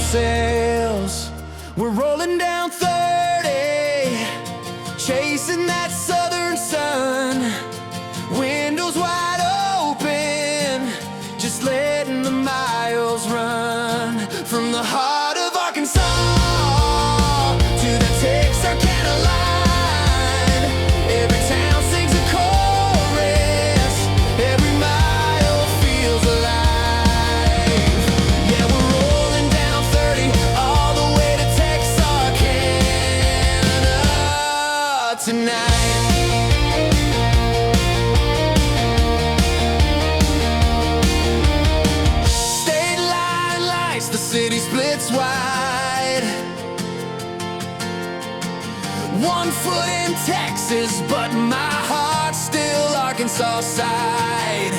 sails. We're rolling down 30, chasing that southern sun. Windows wide open, just letting the miles run. From the heart of Arkansas to the Texarkana line, every town sings a chorus, every mile feels alive. Yeah, we're rolling down 30 all the way to Texarkana tonight. City splits wide. 1 foot in Texas, but my heart's still Arkansas side.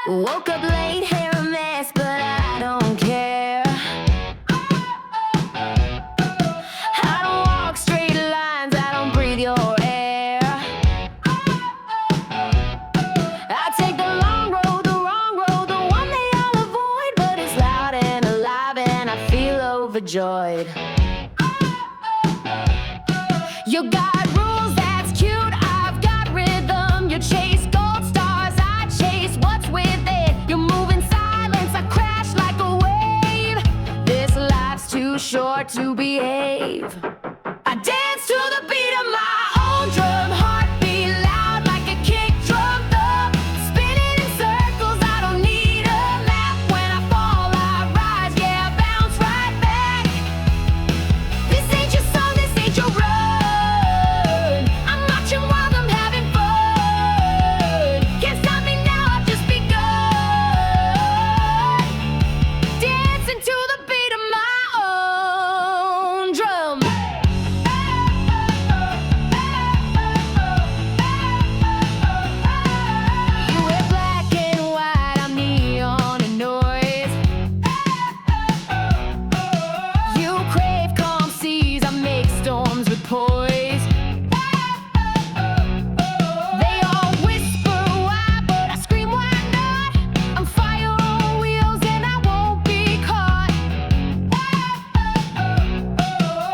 Woke up late, hair a mess, but I don't care. I don't walk straight lines, I don't breathe your air. I take the long road, the wrong road, the one they all avoid, but it's loud and alive and I feel overjoyed. You got rules, that's cute, I've got rhythm. You chase gold stars, I chase what's with it. You move in silence, I crash like a wave. This life's too short to behave. I dance to the beat of my own drum, heartbeat loud like a kick drum thump. Spinning in circles, I don't need a map. When I fall, I rise, yeah, I bounce right back. This ain't your song, this ain't your run. I'm marching while I'm having fun. Can't stop me now, I've just begun. Dancing to the beat of my own drum. You wear black and white, I'm neon and noise. You crave calm seas, I make storms with poise. They all whisper why, but I scream why not? I'm fire on wheels and I won't be caught.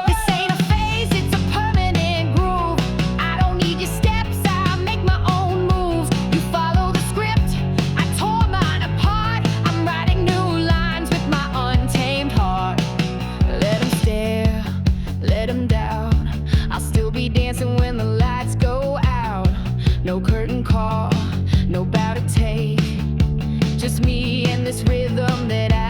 This ain't a phase, it's a permanent groove. I don't need your steps, I make my own moves. You follow the script, I tore mine apart. I'm writing new lines with my untamed heart. Let 'em stare, let 'em doubt. I'll still be dancing when the lights go out. No curtain call, no bow to take. Just me and this rhythm that I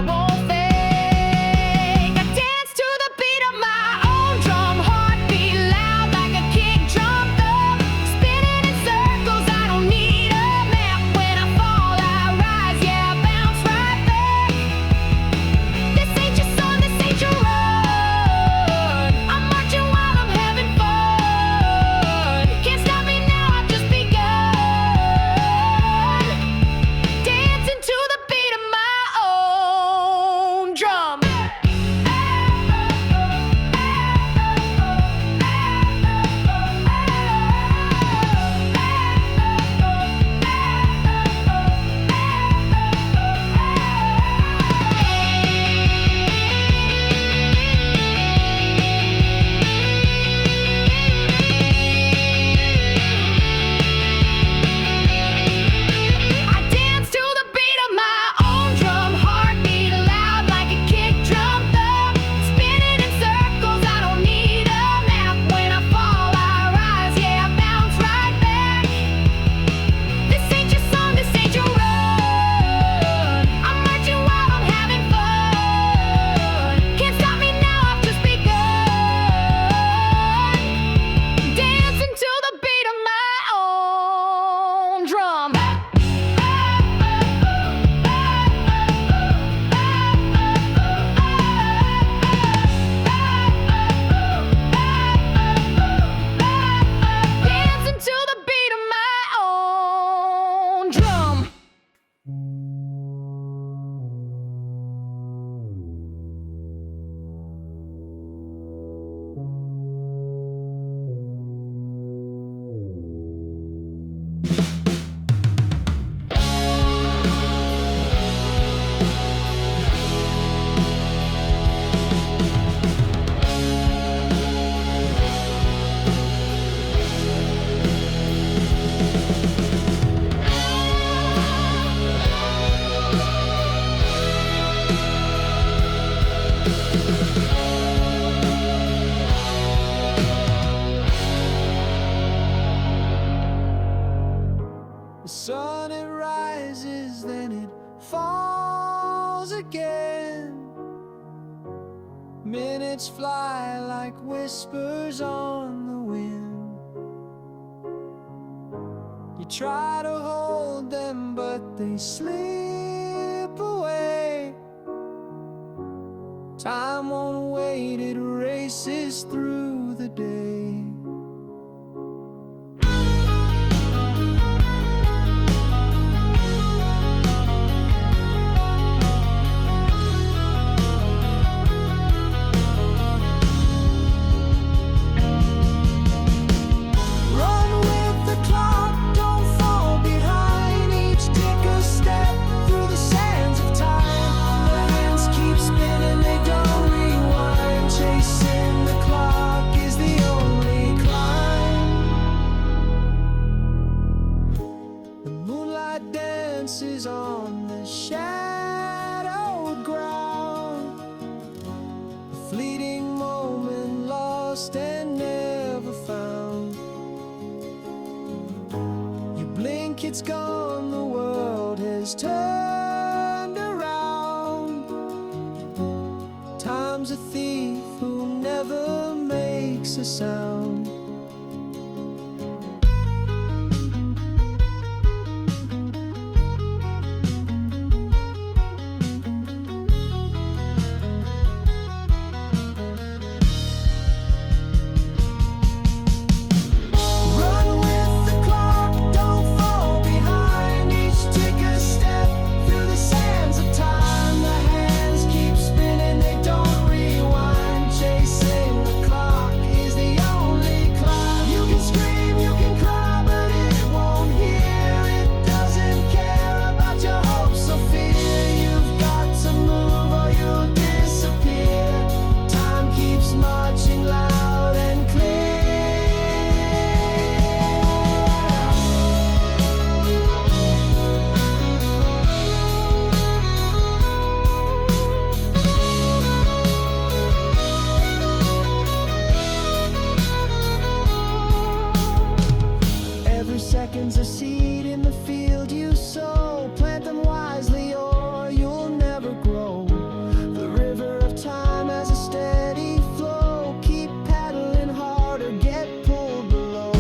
won't fake. I dance to the beat of my own drum, heartbeat loud like a kick drum thump. Spinning in circles, I don't need a map. When I fall, I rise, yeah, I bounce right back. This ain't your song, this ain't your run. I'm marching while I'm having fun. Minutes fly like whispers on the wind. You try to hold them, but they slip away. Time won't wait, it races through the day. Dances on the shadowed ground, a fleeting moment lost and never found. You blink, it's gone, the world has turned around. Time's a thief who never makes a sound. Seconds a seed in the field you sow. Plant them wisely or you'll never grow. The river of time has a steady flow. Keep paddling hard or get pulled below.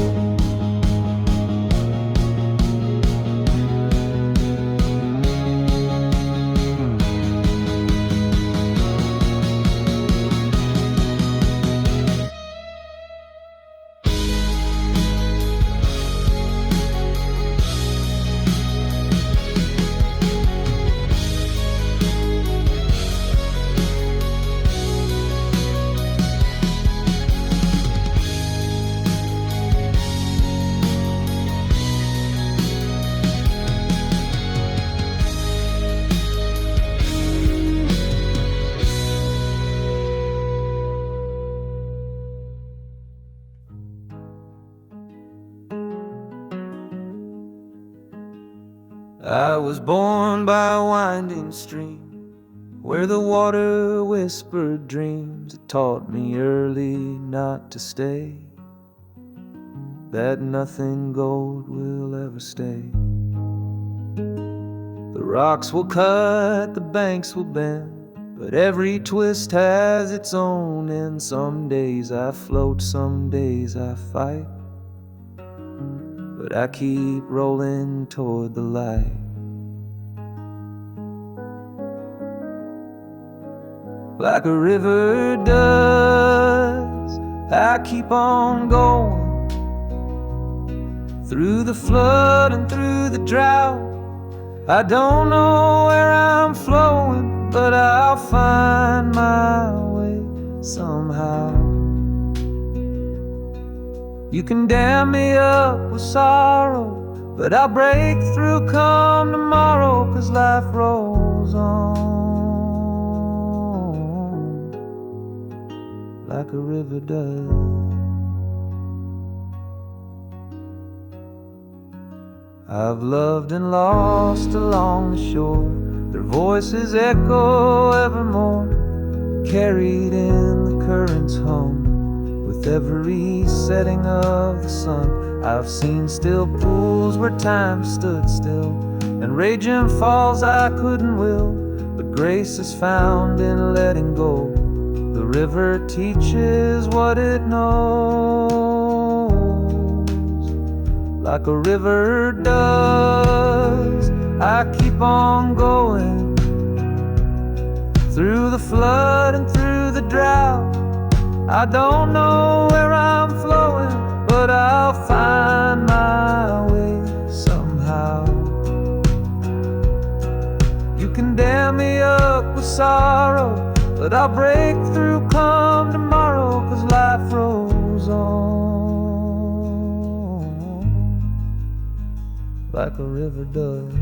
I was born by a winding stream where the water whispered dreams. It taught me early not to stay, that nothing gold will ever stay. The rocks will cut, the banks will bend, but every twist has its own end. Some days I float, some days I fight, but I keep rolling toward the light. Like a river does, I keep on going, through the flood and through the drought. I don't know where I'm flowing, but I'll find my way somehow. You can dam me up with sorrow, but I'll break through come tomorrow, 'cause life rolls on like a river does. I've loved and lost along the shore, their voices echo evermore, carried in the current's hum. With every setting of the sun, I've seen still pools where time stood still, and raging falls I couldn't will, but grace is found in letting go. The river teaches what it knows, like a river does. I keep on going, through the flood and through the drought. I don't know where I'm flowing, but I'll find my way somehow. You can dam me up with sorrow, but I'll break through come tomorrow, 'cause life rolls on like a river does.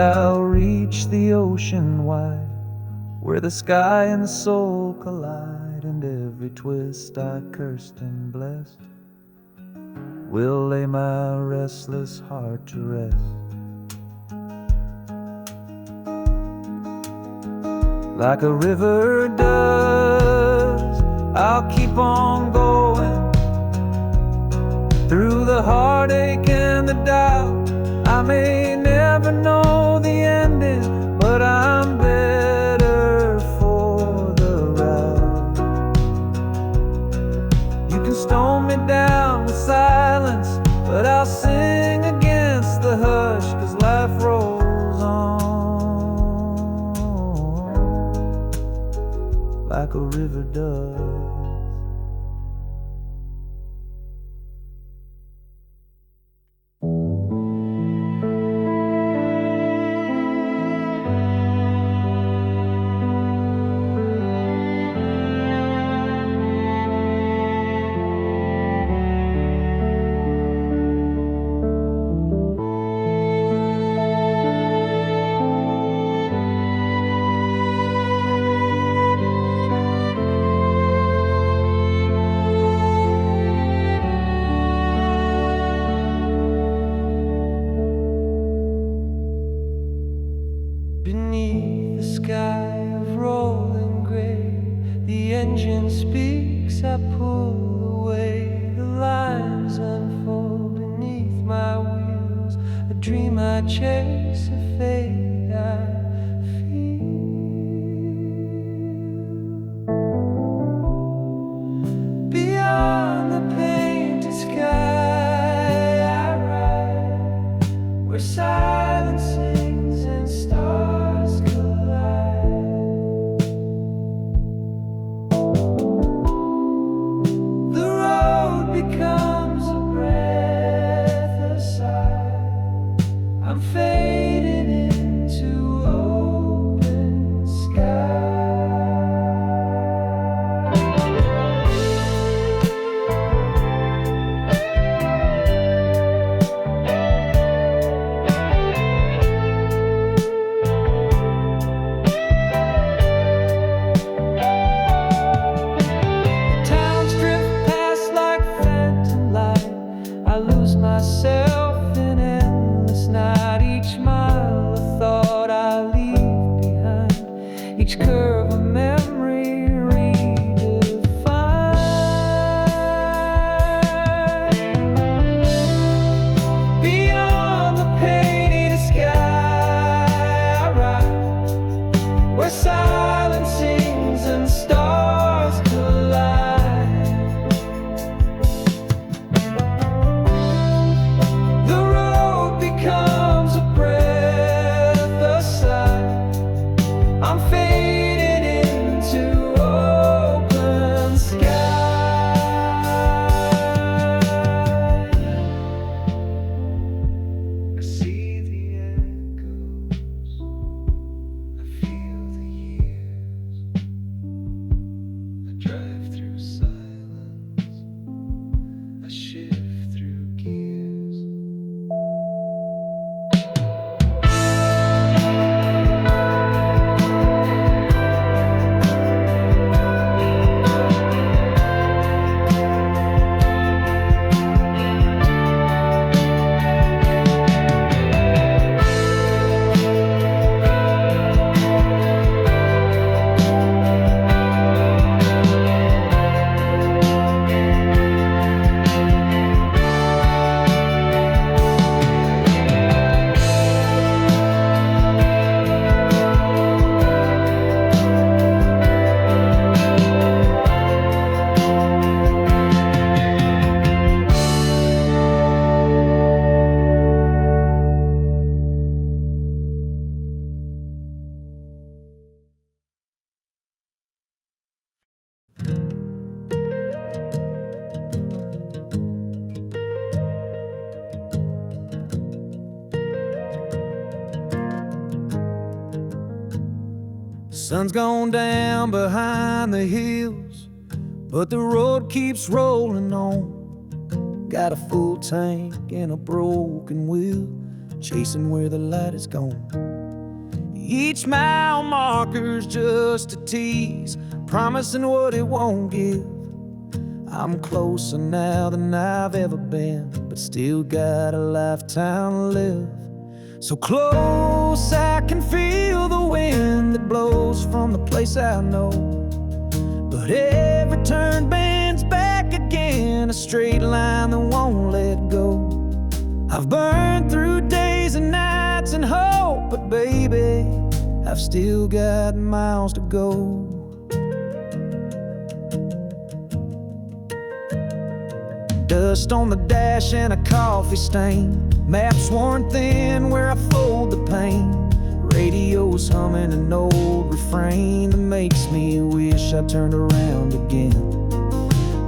I'll reach the ocean wide, where the sky and the soul collide, and every twist I cursed and blessed will lay my restless heart to rest. Like a river does, I'll keep on going, through the heartache and the doubt. I may never know the ending, but I'm better for the ride. You can stone me down with silence, but I'll sing against the hush, 'cause life rolls on like a river does. Beneath the sky of rolling gray, the engine speaks, I pull away. The lines unfold beneath my wheels, a dream I chase, a fate I feel. Beyond the painted sky I ride, where silence sings and stars collide. The road becomes a breath, a sigh. I'm fading into open sky. Towns drift past like phantoms. Sun's gone down behind the hills, but the road keeps rolling on. Got a full tank and a broken wheel, chasing where the light is gone. Each mile marker's just a tease, promising what it won't give. I'm closer now than I've ever been, but still got a lifetime to live. So close I can feel the wind that blows from the place I know, but every turn bends back again, a straight line that won't let go. I've burned through days and nights and hope, but baby, I've still got miles to go. Dust on the dash and a coffee stain, maps worn thin where I fold the pain. Radio's humming an old refrain that makes me wish I turned around again.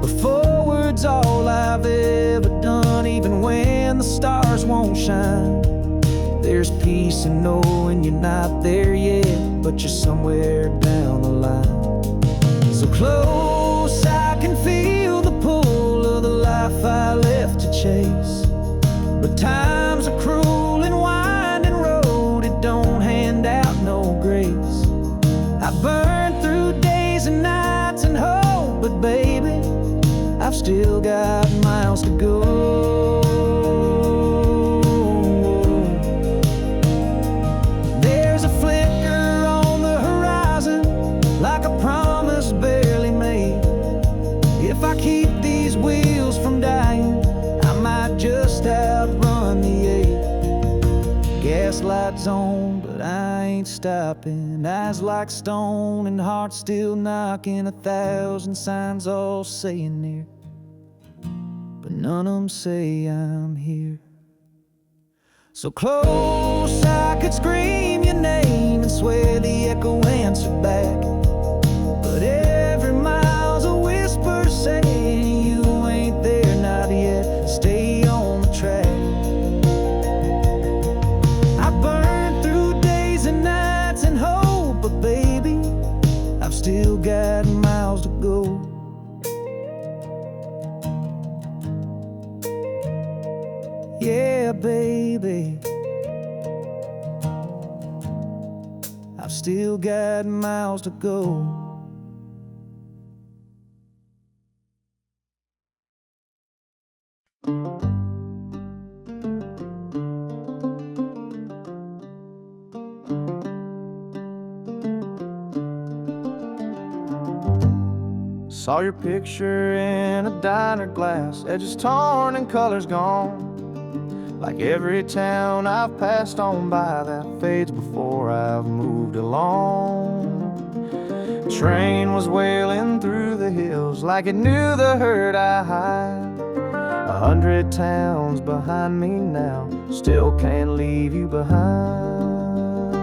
But forward's all I've ever done, even when the stars won't shine. There's peace in knowing you're not there yet, but you're somewhere down the line. So close I can feel the pull of the life I left to chase, but time's a cruel and winding road, it don't hand out no grace. I burned through days and nights and hope, but baby, I've still got miles to go. There's a flicker on the horizon, like a promise barely made. If I keep these wheels from dying, I might just outrun the 8. Gas lights on, but I ain't stopping. Eyes like stone and heart still knocking. 1,000 signs all saying near, but none of them say I'm here. So close I could scream your name and swear the echo answered back, but every mile's a whisper saying you ain't there, not yet. Stay on the track. I burned through days and nights and hope, but baby, I've still got miles to go. Yeah, baby, I've still got miles to go. Saw your picture in a diner glass, edges torn and colors gone. Like every town I've passed on by that fades before I've moved along. Train was wailing through the hills like it knew the hurt I hide. 100 towns behind me now, still can't leave you behind.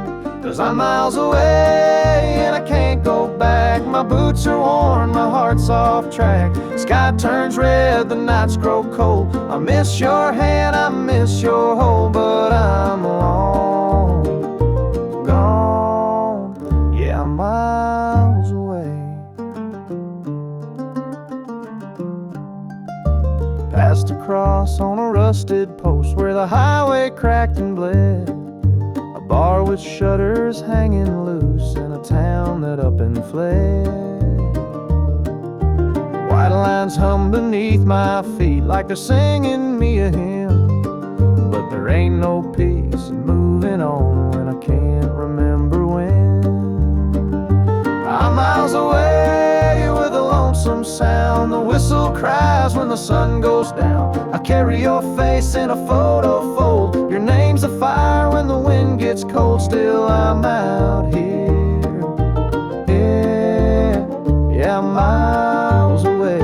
'Cause I'm miles away and I can't go back. My boots are worn, my heart's off track. Sky turns red, the nights grow cold. I miss your hand, I miss your hold, but I'm long gone. Yeah, I'm miles away. Passed across on a rusted post where the highway cracked and bled. A bar with shutters hanging loose in a town that up and fled. White lines hum beneath my feet like they're singing me a hymn, but there ain't no peace in moving on when I can't remember when. I'm miles away with a lonesome sound. The whistle cries when the sun goes down. I carry your face in a photo fold. Your name's a fire when the wind gets cold. Still I'm out here. Yeah, I'm miles away.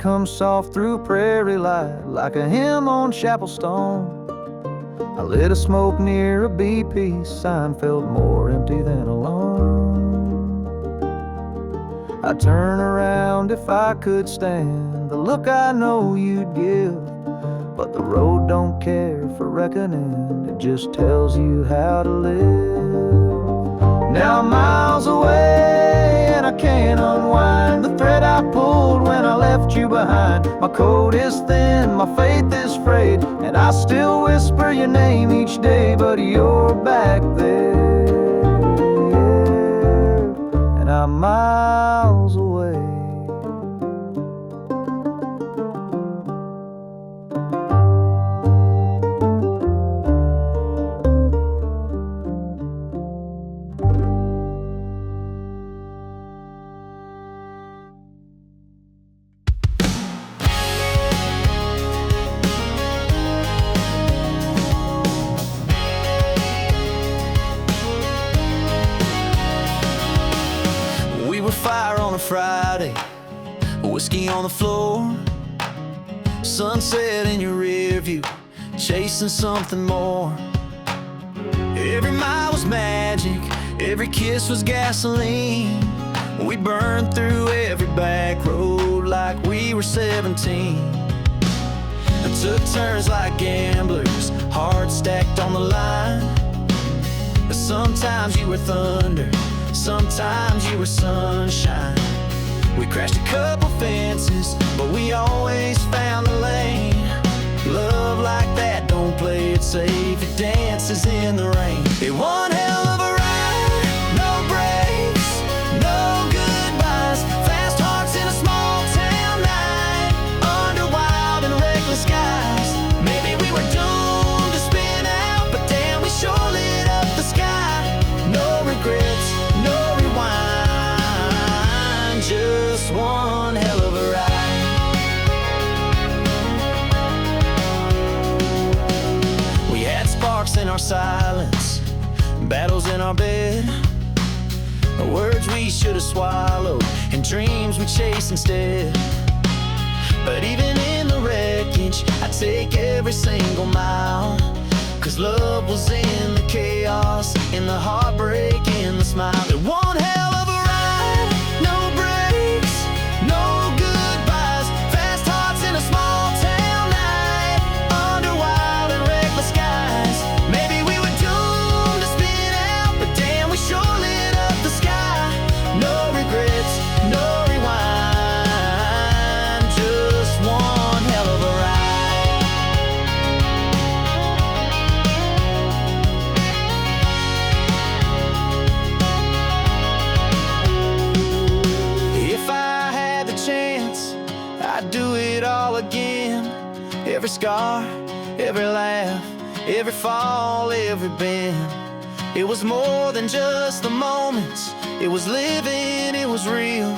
comes soft through prairie light like a hymn on chapel stone. I lit a smoke near a BP sign, felt more empty than alone. I'd turn around if I could stand the look I know you'd give, but the road don't care for reckoning, it just tells you how to live. Now I'm miles away and I can't unwind the thread I pulled when I left you behind. My coat is thin, my faith is frayed, and I still whisper your name each day, but you're back there, and I'm miles away. Fire on a Friday, whiskey on the floor, sunset in your rear view, chasing something more. Every mile was magic, every kiss was gasoline. We burned through every back road like we were 17. And took turns like gamblers, hearts stacked on the line. Sometimes you were thunder, sometimes you were sunshine. We crashed a couple fences, but we always found a lane. Love like that, don't play it safe, it dances in the rain. It one hell of a ride, no breaks, no goodbyes, fast hearts in a small town night, under wild and reckless skies. Maybe we were doomed to spin out, but damn, we sure lit up the sky. No regrets, no rewind, just one hell of a ride. We had sparks in our silence, battles in our bed, words we should have swallowed, and dreams we chased instead. But even in the wreckage, I take every single mile, 'cause love was in the chaos, in the heartbreak, in the smile. It one hell of a ride, no breaks, no goodbyes, fast hearts in a small town night, under wild and reckless skies. Maybe we were doomed to spin out, but damn, we sure lit up the sky. No regrets, no rewind, just one hell of a ride. If I had the chance, I'd do it all again. Every scar, every laugh, every fall, every bend. It was more than just the moments, it was living, it was real.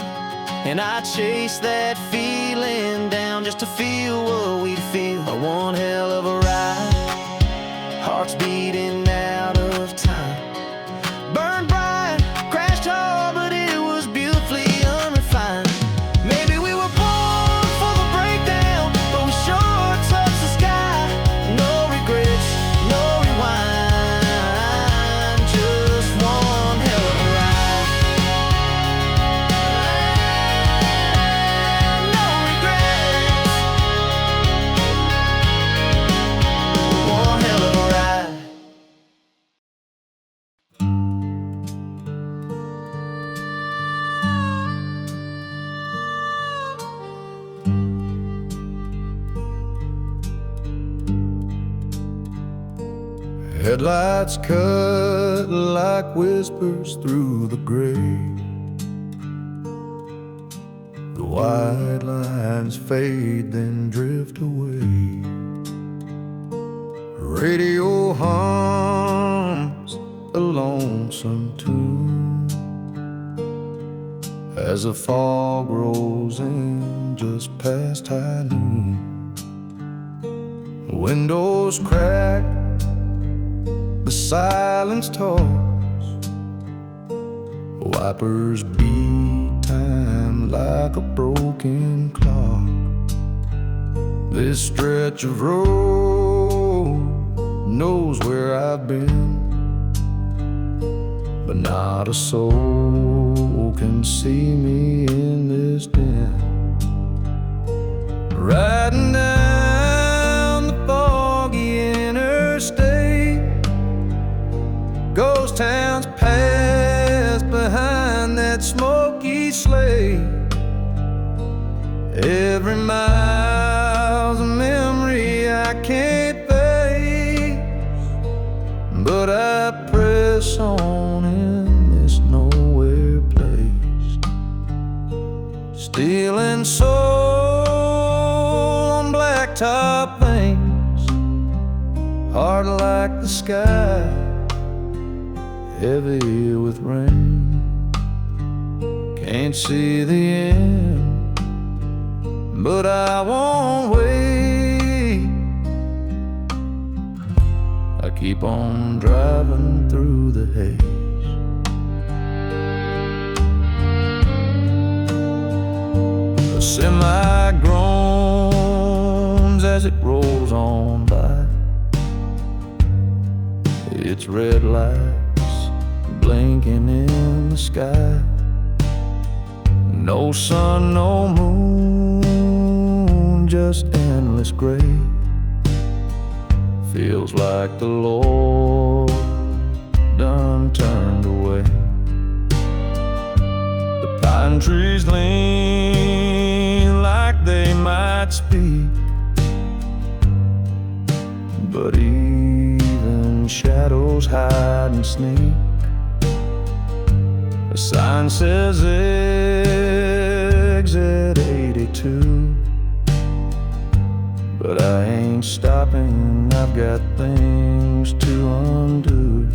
And I chased that feeling down just to feel what we'd feel. A one hell of a ride, hearts beating out of time. Burned bright, crashed hard, but it was beautifully unrefined. Maybe we were born for the breakdown, but we sure touched the sky. No regrets, no rewind, just one hell of a ride. No regrets, one hell of a ride. Headlights cut like whispers through the gray. The white lines fade, then drift away. Radio hums a lonesome tune as the fog rolls in just past high noon. Windows crack, the silence talks, wipers beat time like a broken clock. This stretch of road knows where I've been, but not a soul can see me in this den. Riding down the foggy interstate, ghost towns pass behind that smoky sleigh. Every mile's a memory I can't face, but I press on in this nowhere place. Stealing soul on blacktop lanes, hard like the sky, heavy with rain. Can't see the end, but I won't wait. I keep on driving through the haze. A semi groans as it rolls on by, its red lights blinking in the sky. No sun, no moon, just endless gray. Feels like the Lord done turned away. The pine trees lean like they might speak, but even shadows hide and sneak. A sign says exit 82, but I ain't stopping, I've got things to undo.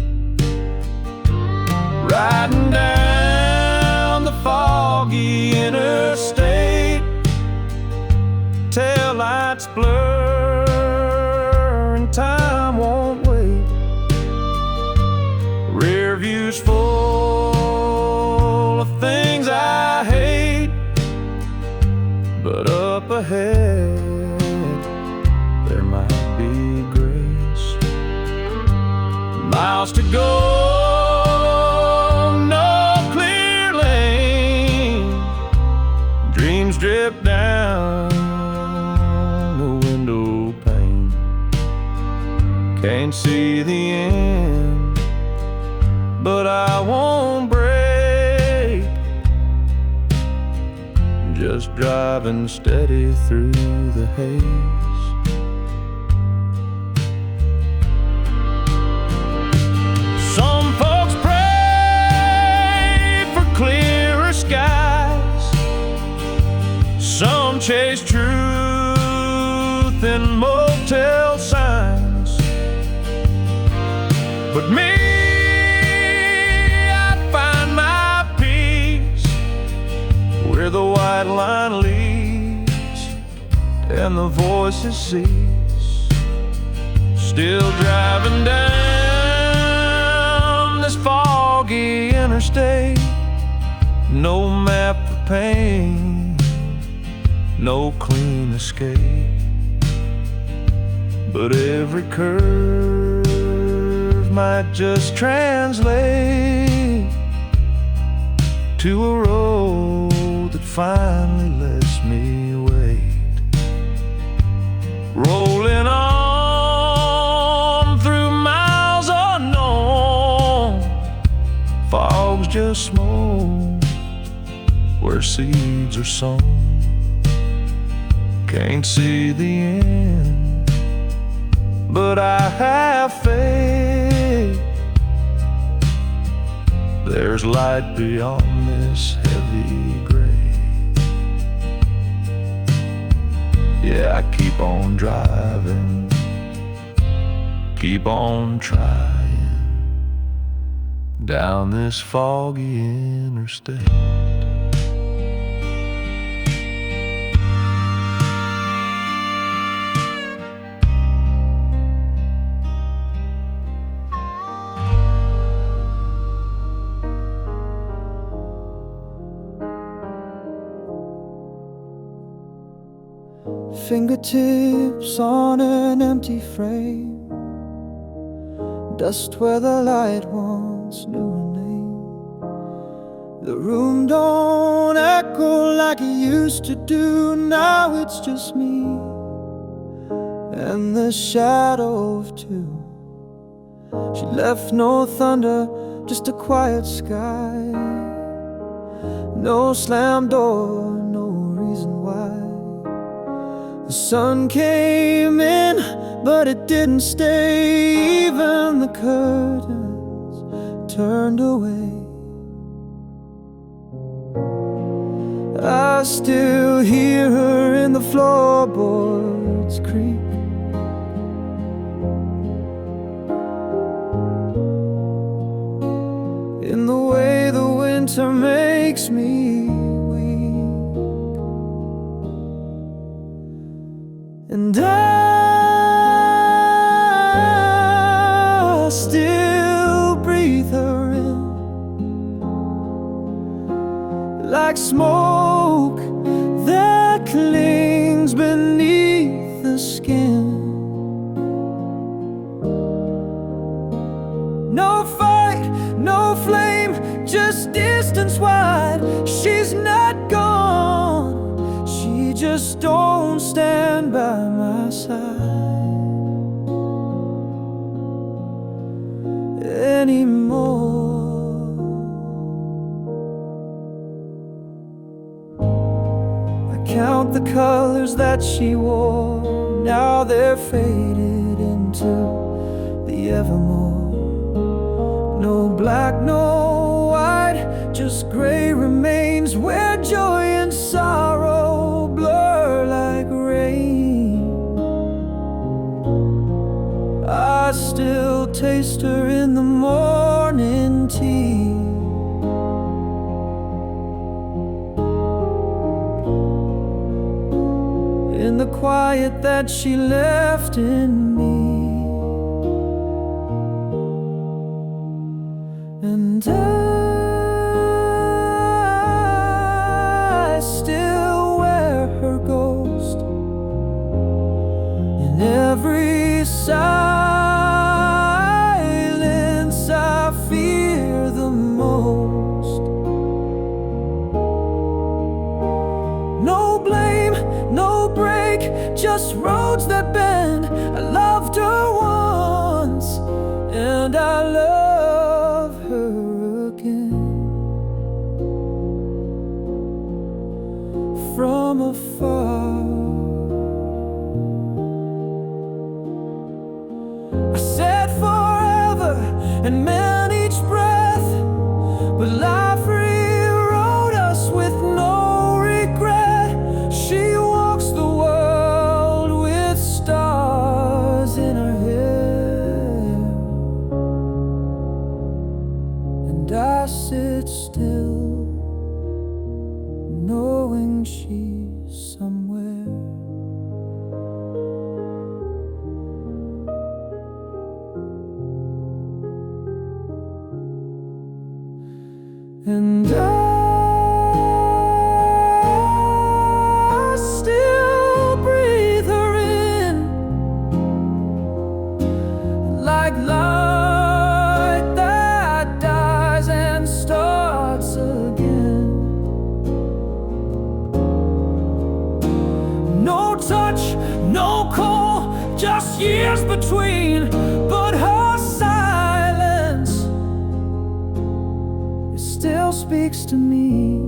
Riding down the foggy interstate, taillights blur and time won't wait. Rear view's full of things I hate, but up ahead there might be grace. Miles to go, no clear lane. Dreams drip down the window pane. Can't see the end, but I won't break. Just driving steady through the haze. Some folks pray for clearer skies, some chase truth in motel signs, but me, where the white line leads and the voices cease. Still driving down this foggy interstate. No map for pain, no clean escape, but every curve might just translate to a road that finally lets me wait. Rolling on through miles unknown, fog's just smoke where seeds are sown. Can't see the end, but I have faith. There's light beyond this heavy gray. Yeah, I keep on driving, keep on trying down this foggy interstate. fingertips on an empty frame, dust where the light once knew a name. The room don't echo like it used to do. Now it's just me and the shadow of two. She left no thunder, just a quiet sky. No slam door, no reason why. The sun came in, but it didn't stay. Even the curtains turned away. I still hear her in the floorboards creak. In the way the winter makes me weak. And I still breathe her in, like smoke that clings beneath the skin. No fight, no flame, just distance wide. She's not gone, she just don't stand by my side anymore. I count the colors that she wore, now they're faded into the evermore. No black, no white, just gray remains where joy and sorrow blur like rain. I still taste her in the morning tea. In the quiet that she left in me. And I still wear her ghost in every silence I fear the most. No blame, no break, just roads that bend. I loved her once, and I love her again. From afar, I said forever and meant each breath, but life rewrote us with no regret. She walks the world with stars in her hair, and I sit still, knowing she's somewhere. And I still breathe her in, like light that dies and starts again. No touch, no call, just years between, but her silence, it still speaks to me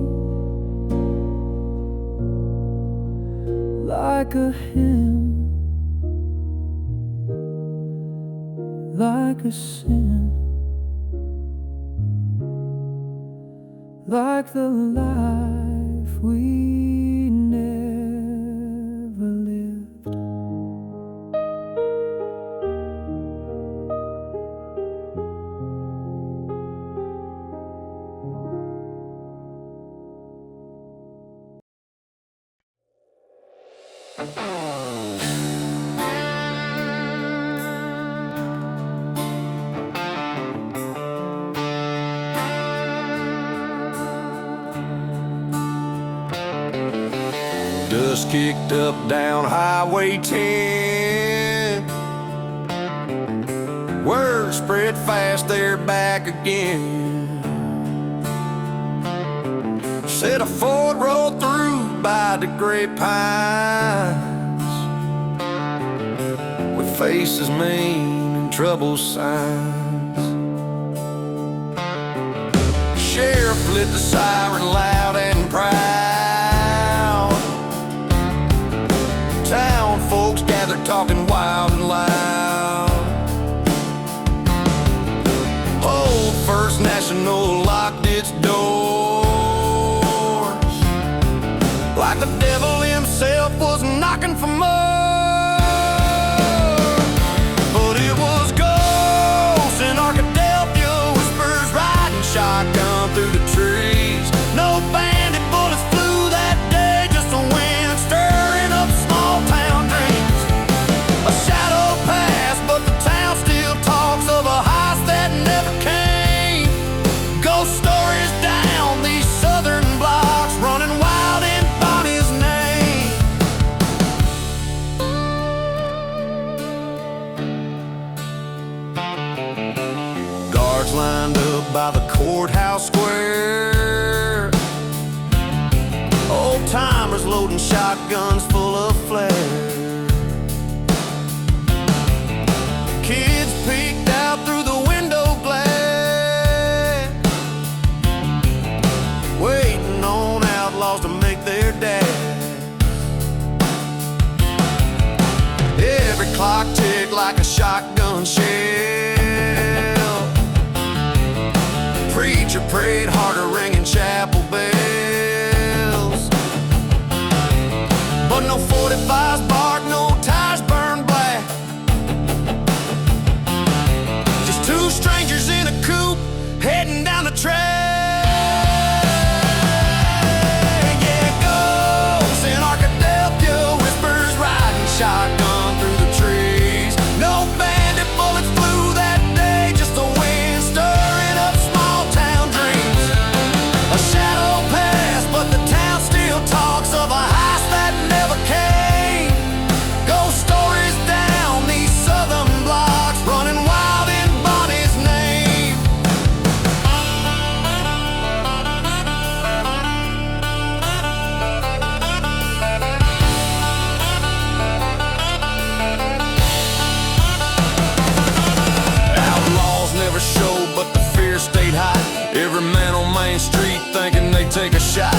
like a hymn, like a sin, like the life we never lived. dust kicked up down Highway 10. Word spread fast, they're back again. Said a Ford rolled through by the grapevines with faces mean and trouble signs. Sheriff lit the siren loud and proud. Town folks gathered talking wild and loud. Old First National locked its doors like the devil himself was knocking for more. But it was ghosts in Arkadelphia, whispers riding shotgun through the trees. No bandit bullets flew that day, just the wind stirring up small town dreams. A shadow passed, but the town still talks of a heist that never came. Ghost stories down these southern blocks, running wild in Bonnie's name. Guards lined up by the courthouse square. Old timers loading shotguns full of flair. Kids peeked out through the window glass, waiting on outlaws to make their dash. Every clock ticked like a shotgun shell. Preacher prayed harder, ringing chapel bells. But no 45s bark, no tires burned black. Just two strangers in a coupe heading down the track. Yeah, ghosts in Arkadelphia, whispers riding shotgun through the trees. No bandit bullets flew that day, just the wind stirring up small town dreams. A shadow passed, but the town still talks of a heist that never came. Ghost stories down these southern blocks, running wild in Bonnie's name. Outlaws never showed, but the fear stayed high. Every man on Main Street thinking they'd take a shot.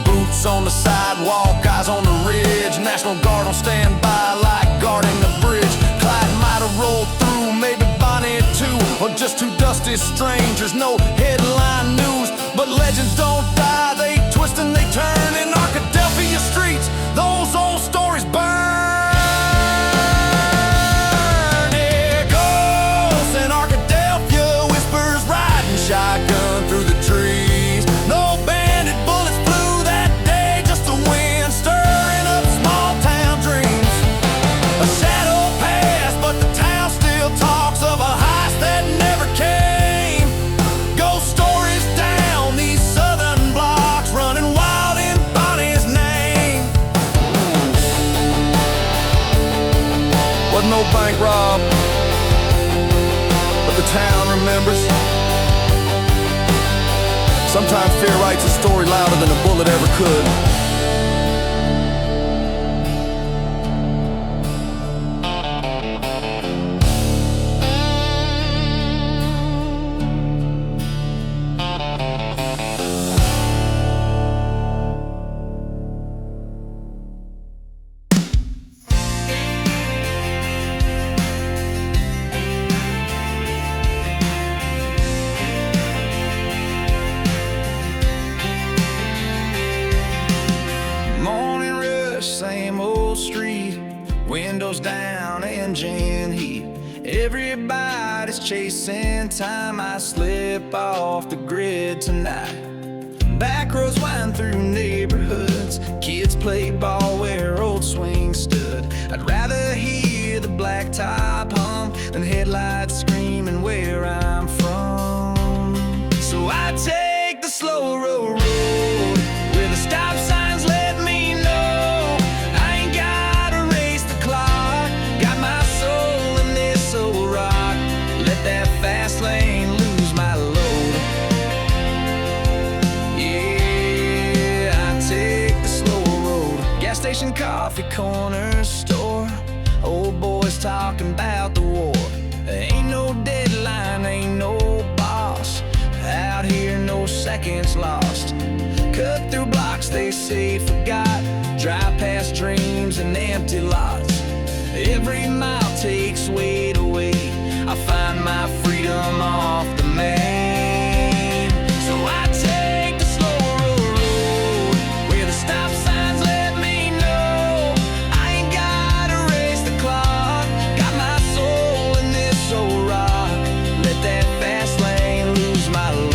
Boots on the sidewalk, eyes on the ridge. National Guard on standby like guarding the bridge. Clyde might have rolled through, maybe Bonnie too, or just two dusty strangers. No headline news, but legends don't die. They twist and they turn in Arkadelphia streets. Those old stories burn. Yeah, ghosts in Arkadelphia, whispers riding shotgun through the trees. No bandit bullets flew that day, just the wind stirring up small town dreams. A shadow passed, but the town still talks of a heist that never came. Ghost stories down these southern blocks, running wild in Bonnie's name. Wasn't no bank rob, but the town remembers. Sometimes fear writes a story louder than a bullet ever could. Morning rush, same old street. Windows down, engine heat. Everybody's chasing time. I slip off the grid tonight. Back roads wind through neighborhoods. Kids play ball where old swings stood. I'd rather hear the blacktop hum than headlights screaming where I'm from. So I take the slow road where the stop signs let me know coffee corner store. Old boys talking about the war. Ain't no deadline, ain't no boss. Out here, no seconds lost. Cut through blocks they say forgot. Drive past dreams and empty lots. Every mile takes weight away. I find my freedom off the main. So I take the slow road where the stop signs let me know I ain't gotta race the clock. Got my soul in this old rock. Let that fast lane lose my load.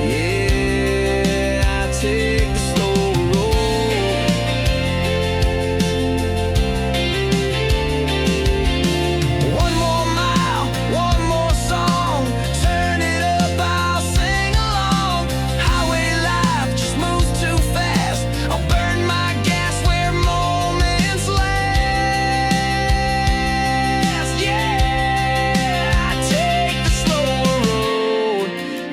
Yeah, I take the slow road. One more mile, one more song. Turn it up, I'll sing along. Highway life just moves too fast. I'll burn my gas where moments last. Yeah, I take the slower road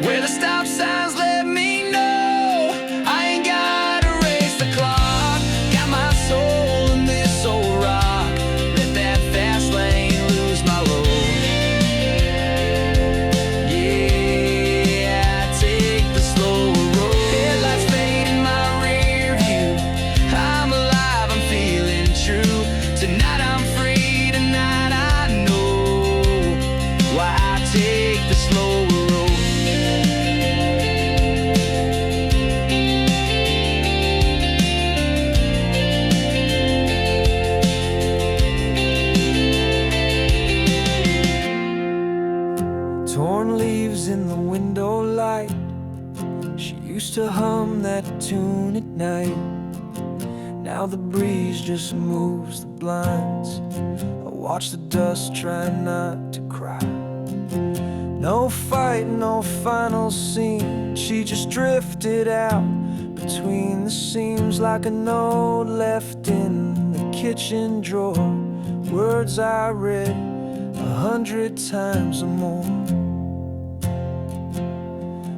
where the stop signs let me know I ain't gotta race the clock. Got my soul in this old rock. Let that fast lane lose my load. Yeah, I take the slower road. Headlights fade in my rear view. I'm alive, I'm feeling true. Tonight I'm free, tonight I know why I take the slower road. Torn leaves in the window light. She used to hum that tune at night. Now the breeze just moves the blinds. I watch the dust, try not to cry. No fight, no final scene. She just drifted out between the seams like a note left in the kitchen drawer. Words I read 100 times or more.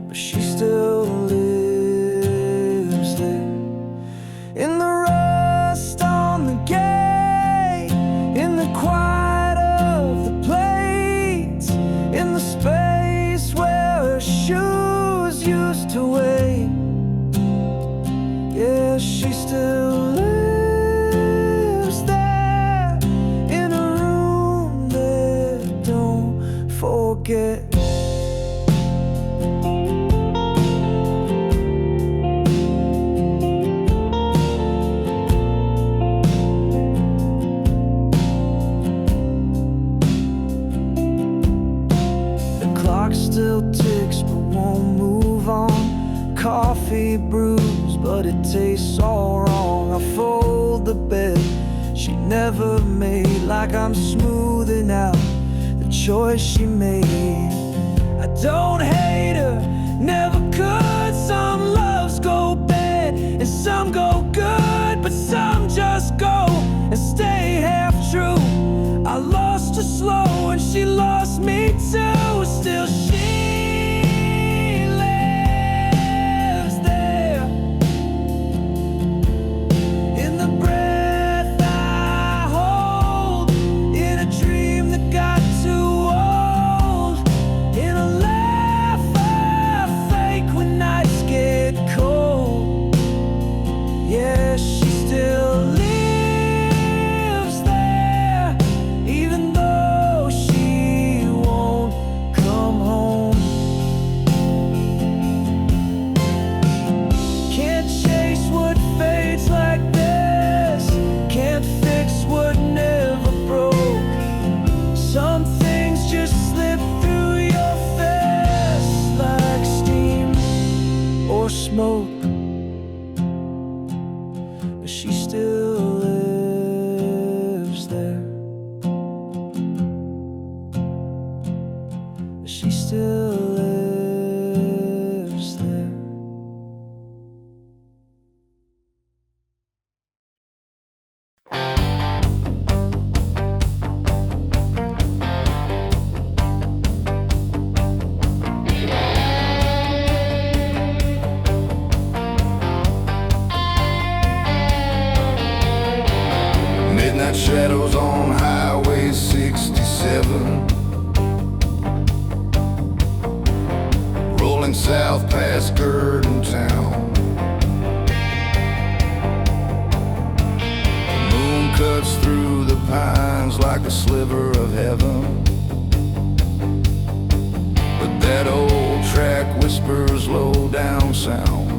But she still lives there. In the rust on the gate, in the quiet of the place, in the space where her shoes used to wait. Yeah, she still lives there, in a room that don't forget. Still ticks but won't move on. Coffee brews but it tastes all wrong. I fold the bed she never made, like I'm smoothing out the choice she made. I don't hate her, never could. Some loves go bad and some go good, but some just go and stay half true. I lost her slow and she lost me too. Still she lives there, in the breath I hold, in a dream that got too old, in a laugh I fake when nights get cold. Yeah, she still lives there, even though she won't come home. Can't chase what fades like this, can't fix what never broke. Some things just slip through your fist like steam or smoke. But she still lives there. She still lives there. shadows on Highway 67, rolling south past Gurdon Town. The moon cuts through the pines like a sliver of heaven, but that old track whispers low down sounds.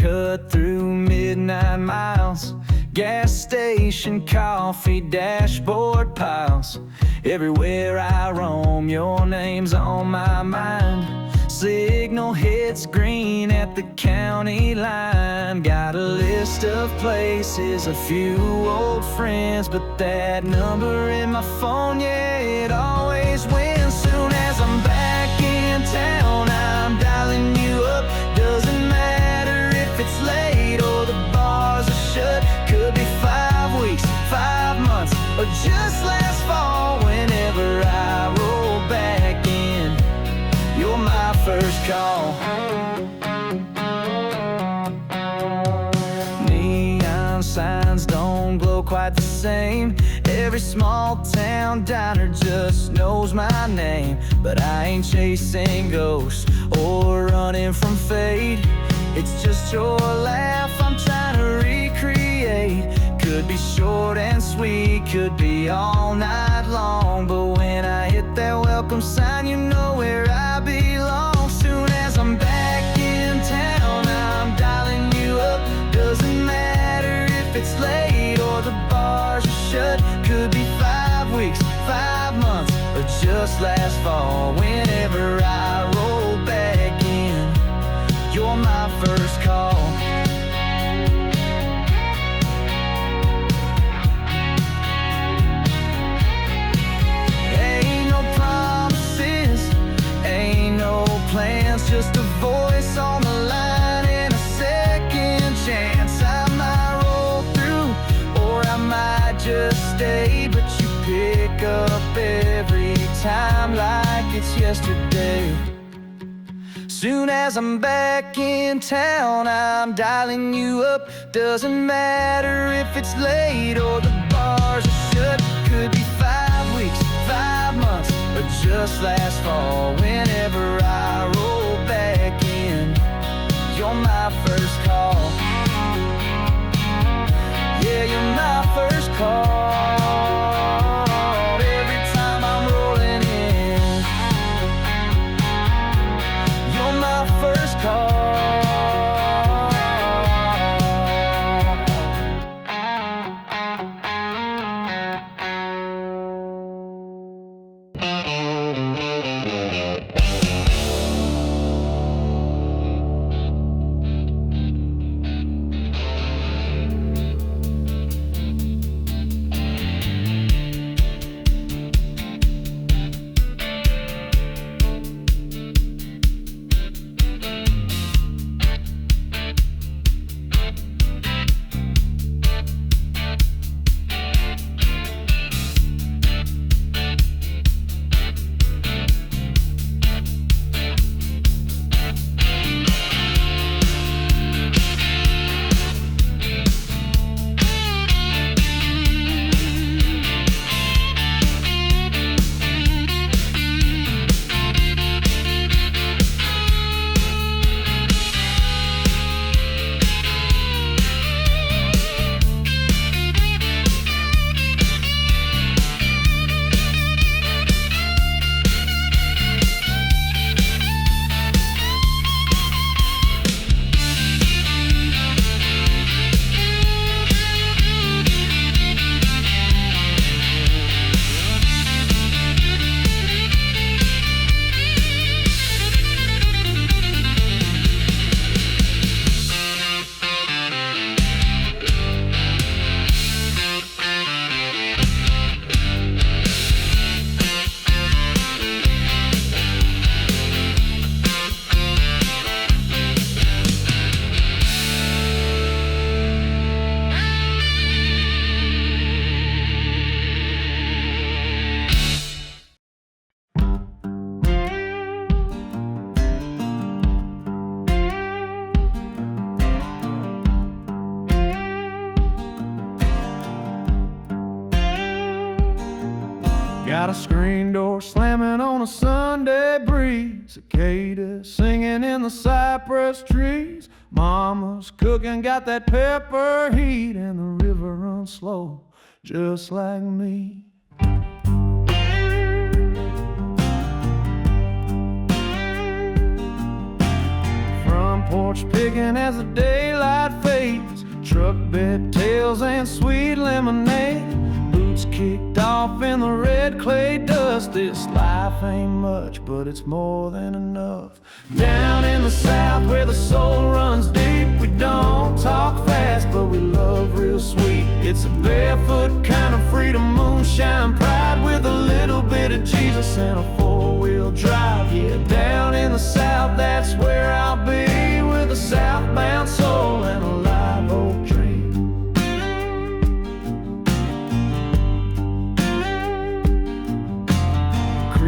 cut through midnight miles, gas station coffee, dashboard piles. Everywhere I roam, your name's on my mind. Signal hits green at the county line. Got a list of places, a few old friends, but that number in my phone, yeah, it always wins. Soon as I'm back in town, I'm dialing you up. Doesn't matter if it's late or the bars are shut. Could be 5 weeks, 5 months, or just last fall. Whenever I same. Every small town diner just knows my name. But I ain't chasing ghosts or running from fate. It's just your laugh I'm trying to recreate. Could be short and sweet, could be all night long. But when I hit that welcome sign, you know where I belong. Soon as I'm back in town, I'm dialing you up. Doesn't matter if it's late or the bars are shut. Could be 5 weeks, 5 months, or just last fall. Whenever I roll back in, you're my first call. Ain't no promises, ain't no plans, just a voice on the line and a second chance. I might roll through, or I might just stay, but you pick up every time like it's yesterday. Soon as I'm back in town, I'm dialing you up. Doesn't matter if it's late or the bars are shut. Could be 5 weeks, 5 months, or just last fall. Whenever I roll back in, you're my first call. Yeah, you're my first call. Every time I'm rolling in, you're my first call. Got a screen door slamming on a Sunday breeze, cicadas singing in the cypress trees. Mama's cooking, got that pepper heat, and the river runs slow, just like me. Front porch picking as the daylight fades, truck bed tails and sweet lemonade. Boots kicked off in the red clay dust. This life ain't much, but it's more than enough. Down in the south where the soul runs deep, we don't talk fast, but we love real sweet. It's a barefoot kind of freedom, moonshine pride, with a little bit of Jesus and a four-wheel drive. Yeah, down in the south, that's where I'll be, with a southbound soul and a live oak tree.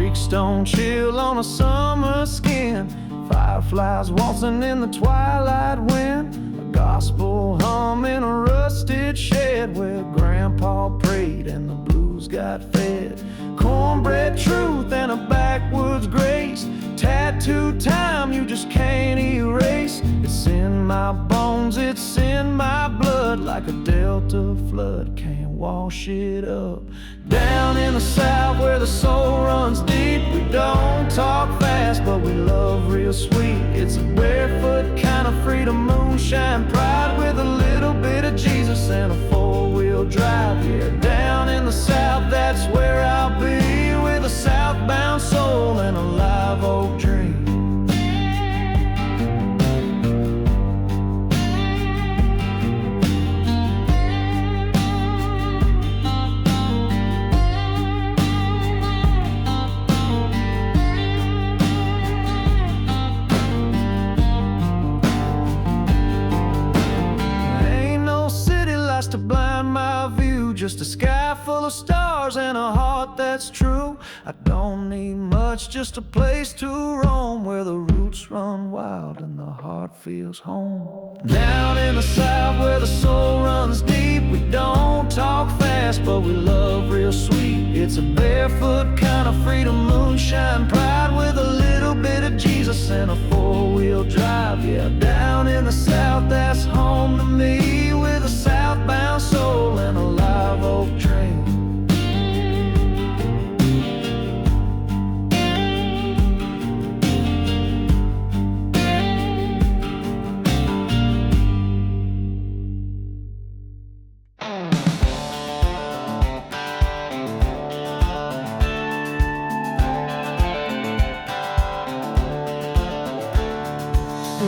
creek stone chill on a summer skin. Fireflies waltzing in the twilight wind. A gospel hum in a rusted shed where Grandpa prayed and the blues got fed. Cornbread truth and a backwoods grace. Tattoo time you just can't erase. It's in my bones, it's in my blood. Like a delta flood, can't wash it up. Down in the south where the soul runs deep, we don't talk fast but we love real sweet. It's a barefoot kind of freedom, moonshine pride with a little bit of Jesus and a four-wheel drive. Yeah, down in the south, that's where I'll be, with a southbound soul and a live oak dream. To blind my view, just a sky full of stars and a heart that's true. I don't need much, just a place to roam, where the roots run wild and the heart feels home. Down in the south where the soul runs deep, we don't talk fast but we love real sweet. It's a barefoot kind of freedom, moonshine pride with a little bit of Jesus and a four-wheel drive. Yeah, down in the south, that's home to me, with a southbound soul and a live oak dream.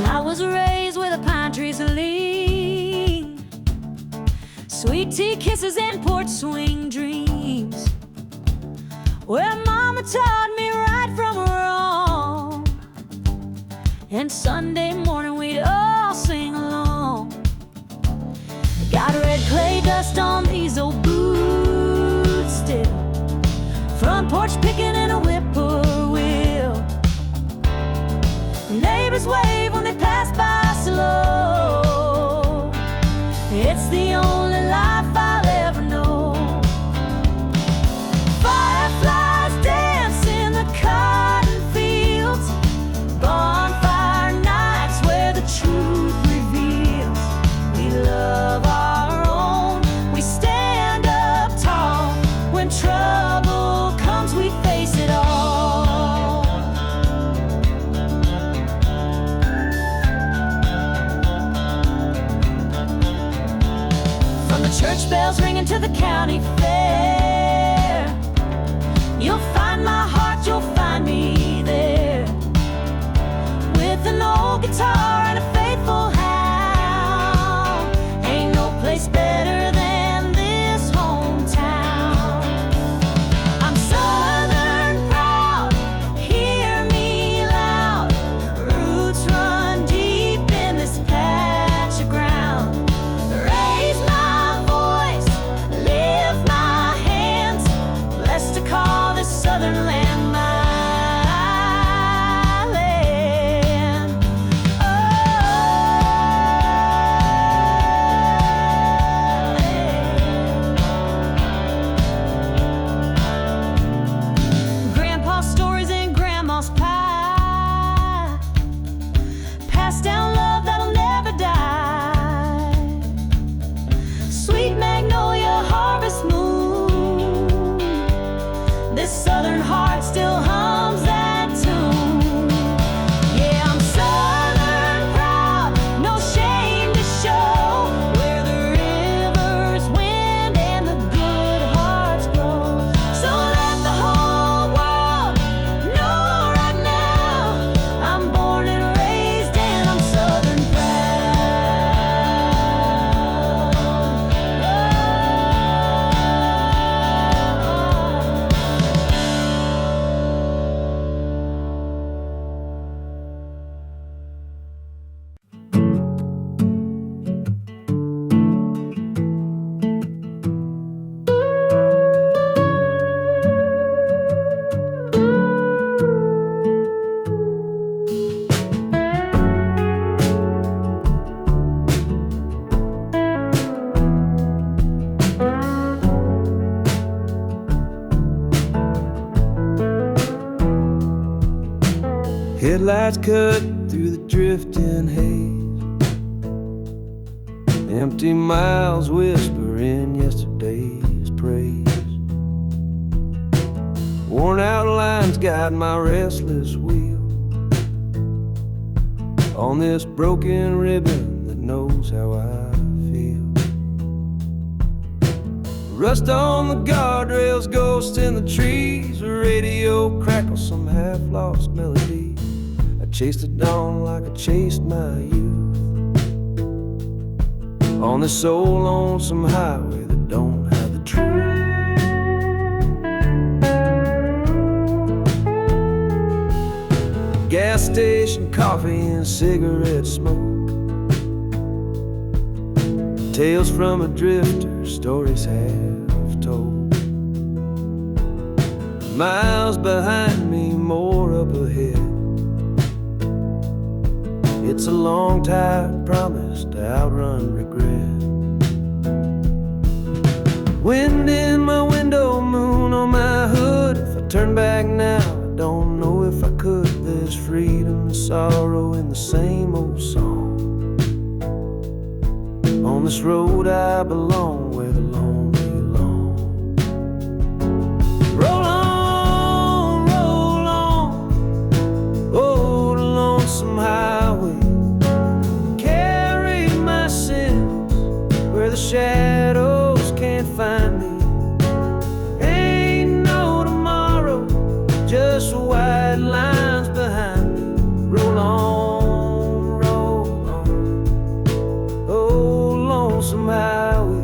I was raised with the pine trees to lean, sweet tea kisses and porch swing dreams, where Mama taught me right from wrong, and Sunday morning we'd all sing along. Got red clay dust on these old boots still, front porch picking in a whippoorwill. Neighbors wave when they pass by slow. It's the only life I'll ever know. Fireflies dance in the cotton fields, bonfire nights where the truth reveals. We love our own, we stand up tall. When trouble comes, we face it all. Church bells ringing to the county fair, you'll find my heart, you'll find me there, with an old guitar and a faithful hound. Ain't no place better than this hometown. I'm Southern proud, hear me loud. Roots run deep in this patch of ground. Raise my voice, lift my Headlights cut through the drifting haze. Empty miles whisper in yesterday's praise. Worn out lines guide my restless wheel on this broken ribbon that knows how I feel. Rust on the guardrails, ghosts in the trees. A radio crackles some half-lost melody. I chased it down like I chased my youth on this old lonesome highway that don't have the truth. Gas station coffee and cigarette smoke. Tales from a drifter, stories half told. Miles behind me, more up ahead. It's a long tired promise to outrun regret. Wind in my window, moon on my hood. If I turn back now, I don't know if I could. There's freedom and sorrow in the same old song. On this road I belong, where the lonely belong. Roll on, oh, the lonesome highway. Carry my sins where the shadows can't find me. Ain't no tomorrow, just white lines behind me. Roll on, oh, lonesome highway.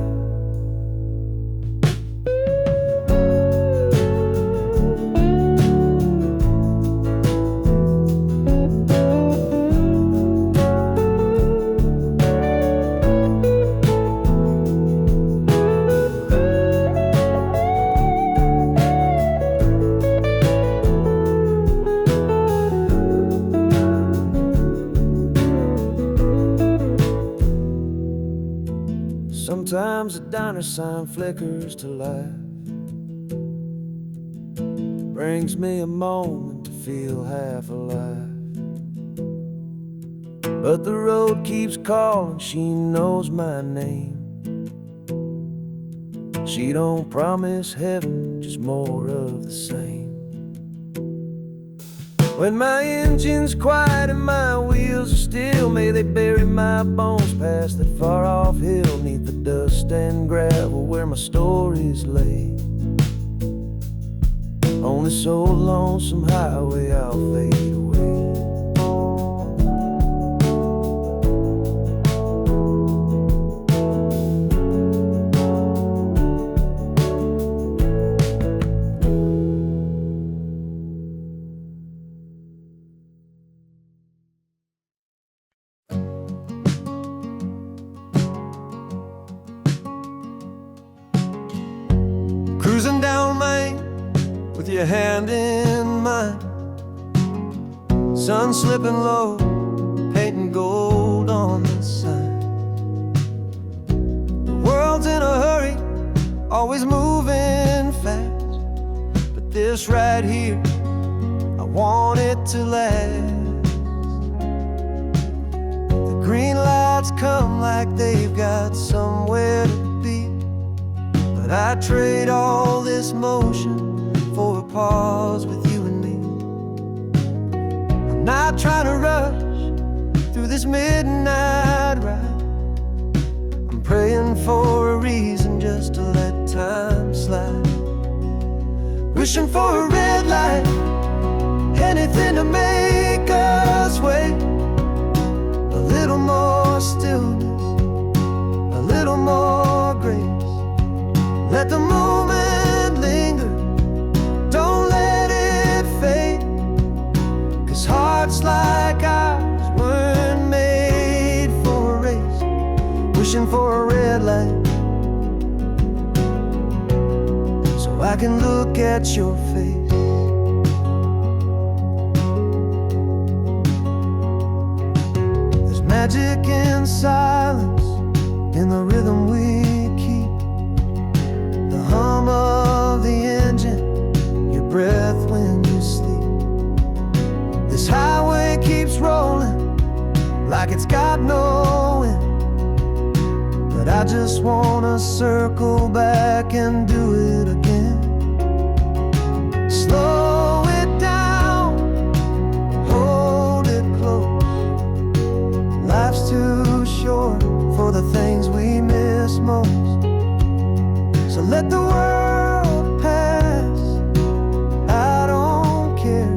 Sometimes a diner sign flickers to life, brings me a moment to feel half alive. But the road keeps calling, she knows my name. She don't promise heaven, just more of the same. When my engine's quiet and my wheels are still, may they bury my bones past that far off hill, neath the dust and gravel where my stories lay. On this old lonesome highway I'll fade away. Cruising down Main with your hand in mine, sun slipping low, painting gold on the sign. The world's in a hurry, always moving fast, but this right here, I want it to last. The green lights come like they've got somewhere to be, but I trade all this motion for a pause with you and me. I'm not trying to rush through this midnight ride. I'm praying for a reason just to let time slide. Wishing for a red light, anything to make us wait. A little more stillness, a little more grace. Let the moment linger, don't let it fade. 'Cause hearts like ours weren't made for a race. Wishing for a red light, so I can look at your face. There's magic in silence, in the rhythm we keep. The hum of the engine, your breath when you sleep. This highway like it's got no end. But I just wanna circle back and do it again. Slow it down, hold it close. Life's too short for the things we miss most. So let the world pass, I don't care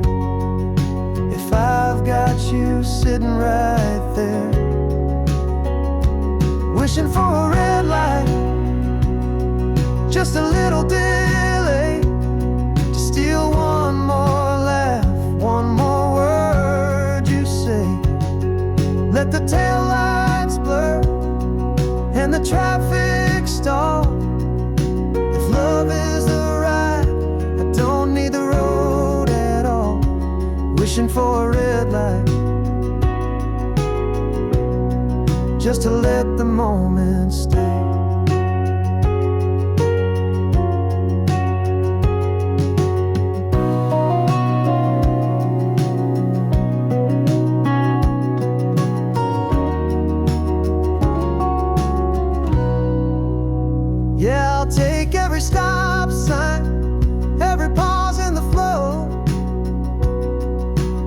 if I've got you sitting right there, wishing for a red light, just a little delay, to steal one more laugh, one more word you say. Let the taillights blur and the traffic stall. If love is the ride, I don't need the road at all. Wishing for a red light, just to let the moment stay. Yeah, I'll take every stop sign, every pause in the flow,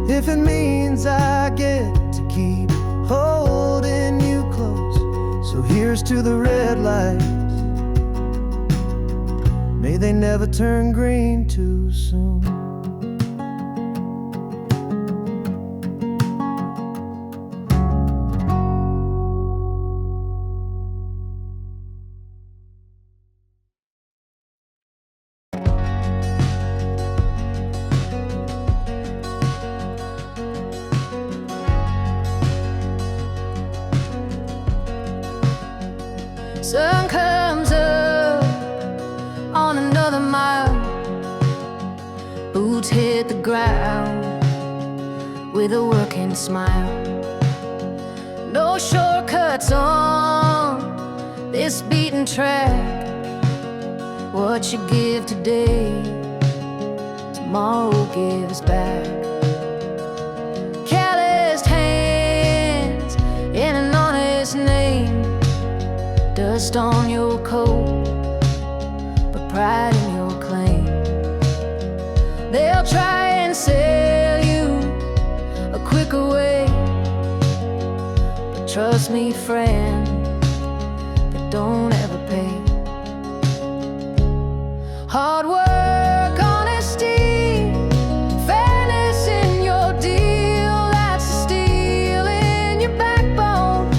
if it means I get to keep holding you close. So here's to the red lights, may they never turn green too soon. Sun comes up on another mile. Boots hit the ground with a working smile. No shortcuts on this beaten track. What you give today, tomorrow gives back. Calloused hands in an honest name, dust on your coat, but pride in your claim. They'll try and sell you a quicker way, but trust me, friend, they don't ever pay. Hard work, honesty, fairness in your deal, that's the steel in your backbone,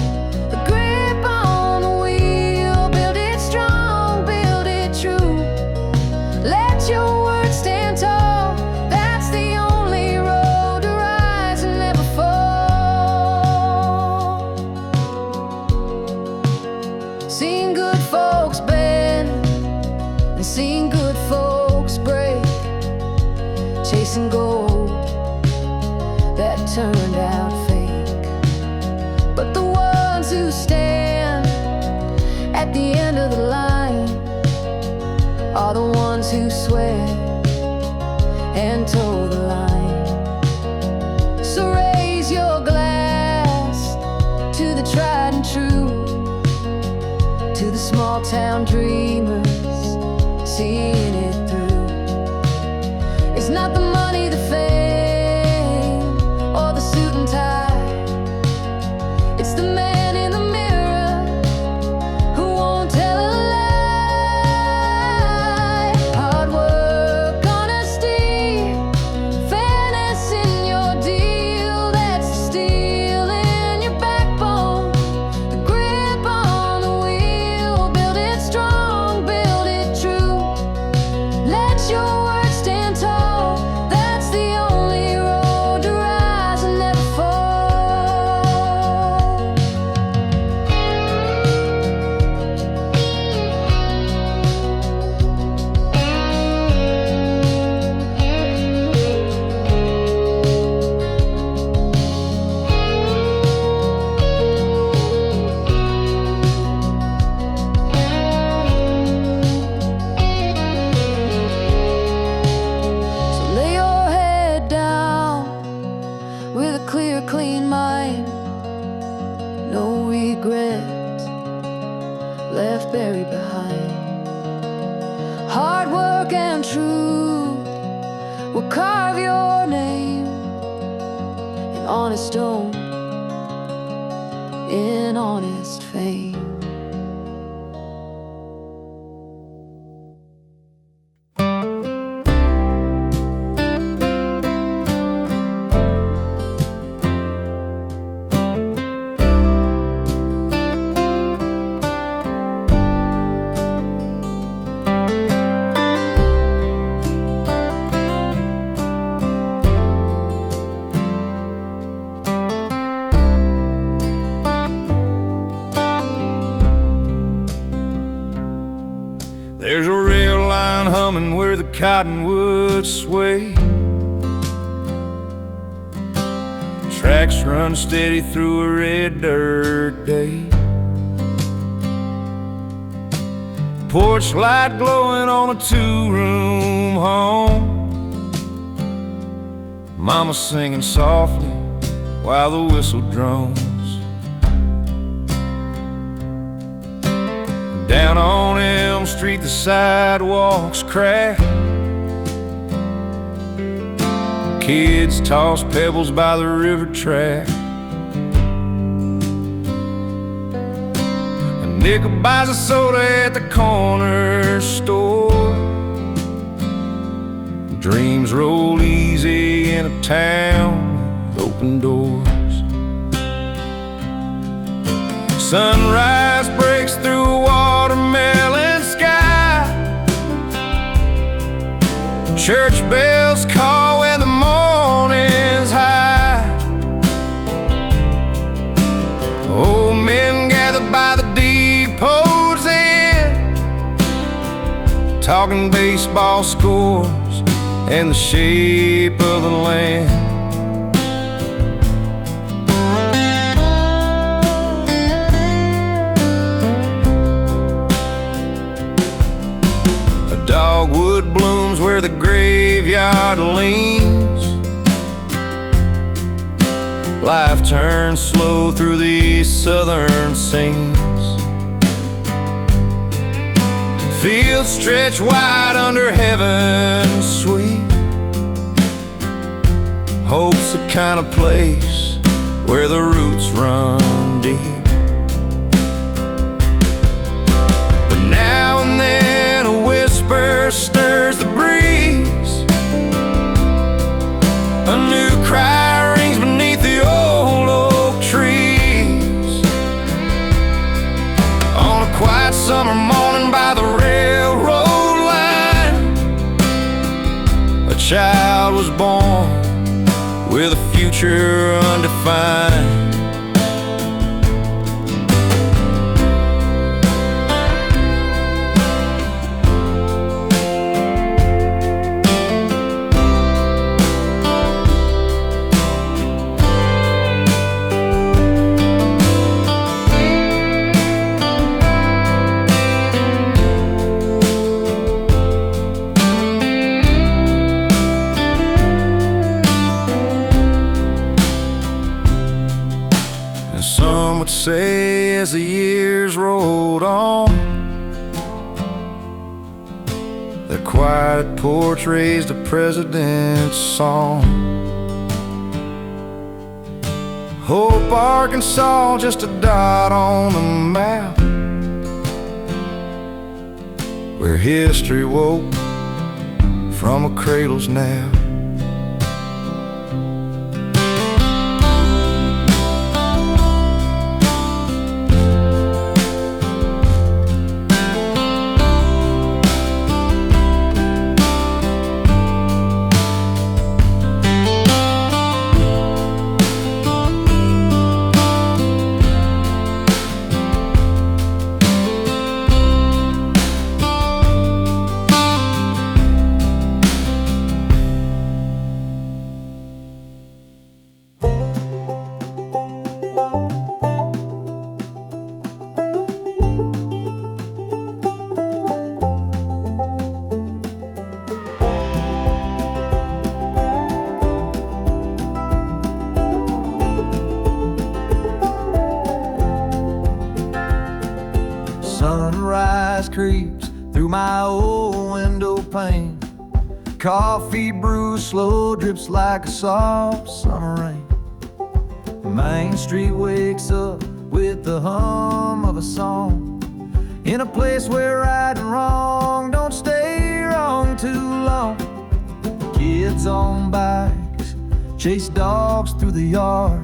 the grip on the wheel. Build it strong, build it true. Let your words stand tall, that's the only road to rise and never fall. Seen good folks bend and seen good folks break, chasing gold that turned out fake. But the ones who stand at the end of the line are the ones who swear and toe the line. So raise your glass to the tried and true, to the small town dreamers seeing it through. It's not the money, the fame, or the suit and tie. It's the man in the mirror who won't tell a lie. Hard work, honesty, fairness in your deal, that's the steel in your backbone, the grip on the wheel. Build it strong, build it true. will carve your name in honest stone, in honest fame. There's a rail line humming where the cottonwoods sway. Tracks run steady through a red dirt day. Porch light glowing on a two-room home. Mama singing softly while the whistle drones. Down on Elm Street the sidewalks crack. Kids toss pebbles by the river track. A nickel buys a soda at the corner store. Dreams roll easy in a town with open doors. Sunrise breaks through a watermelon sky. Church bells call when the morning's high. Old men gather by the depot's end, talking baseball scores and the shape of the land. Dogwood blooms where the graveyard leans. Life turns slow through these southern scenes. Fields stretch wide under heaven's sweet. Hope's the kind of place where the roots run deep. But now and then a whisper stirs the breeze. A new cry rings beneath the old oak trees. On a quiet summer morning by the railroad line, a child was born with a future undefined. Say as the years rolled on, the quiet porch raised a president's song. Hope, Arkansas, just a dot on the map, where history woke from a cradle's nap. Sunrise creeps through my old window pane, coffee brews slow, drips like a soft summer rain. Main Street wakes up with the hum of a song, in a place where right and wrong don't stay wrong too long. Kids on bikes chase dogs through the yard.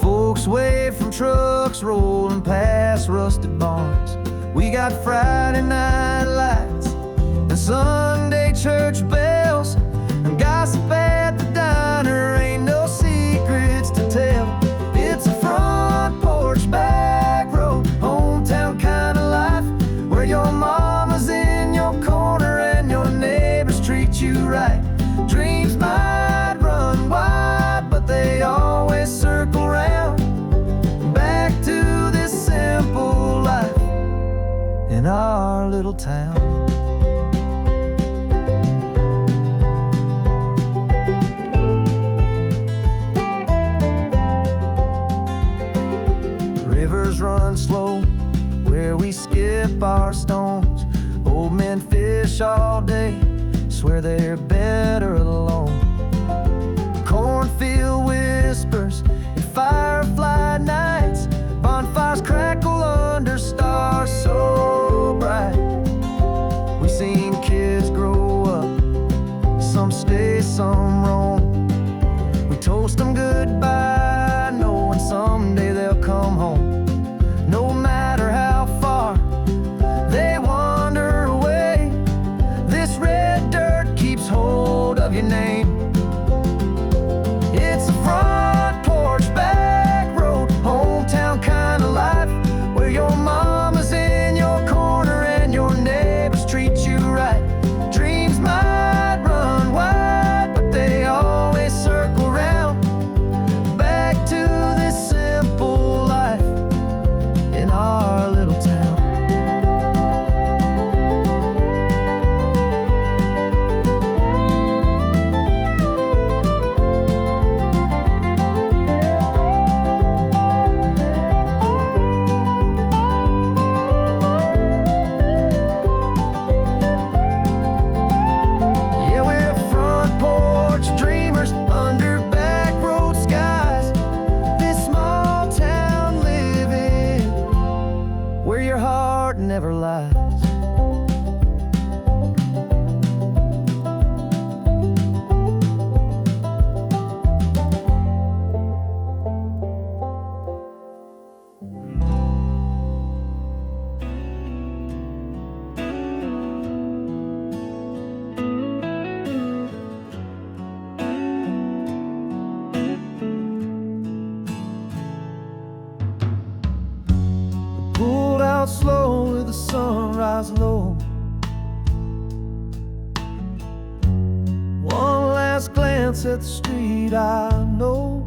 Folks wave from trucks rolling past rusted barns. We got Friday night lights and Sunday church bells, and gossip at the diner, ain't no secrets to tell. It's a front porch, back road, hometown kind of life, where your mama's in your corner and your neighbors treat you right. Dreams might run wide, but they always circle round back to this simple life in our little town. Rivers run slow where we skip our stones. Old men fish all day, swear they're better alone. Cornfield whispers and firefly nights, bonfires crackle under stars so bright. We seen kids grow up, some stay, some roam. We toast them goodbye, knowing someday they'll come home. No matter how far they wander away, this red dirt keeps hold of your name. It's a front porch, back road, hometown kind of life, where your mama's in your corner and your neighbors treat you right. Dreams might run wide, but they always circle round back to this simple life in our little town. Yeah, we're front porch dreamers under back road skies. This small town living where your heart never lies. Pulled out slow with the sunrise low. One last glance at the street I know.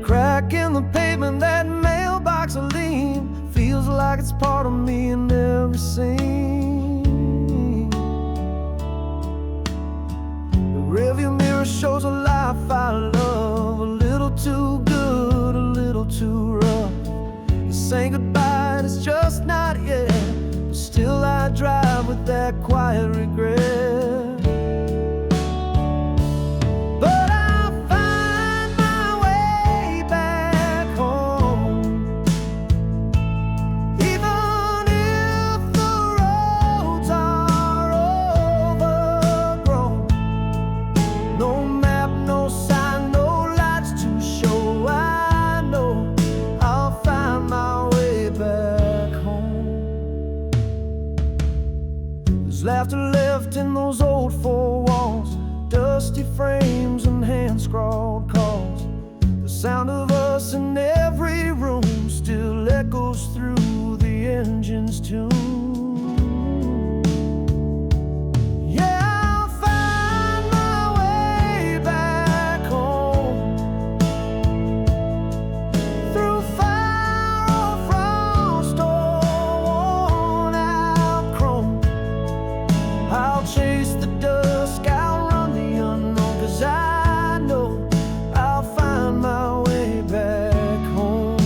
Crack in the pavement, that mailbox a lean, feels like it's part of me in every scene. The rearview mirror shows a life I love, a little too good, a little too rough. Saying goodbye, and it's just not yet, but still I drive with that quiet regret. But I'll find my way back home, even if the roads are overgrown. No map, no sign, no lights to show. I know I'll find my way back home. There's laughter left in those old four walls, dusty frames and hand-scrawled calls. The sound of us in every room still echoes through the engine's tune. Yeah, I'll find my way back home, through fire or frost or worn-out chrome. I'll chase the dusk, I'll run the unknown, 'cause I know I'll find my way back home.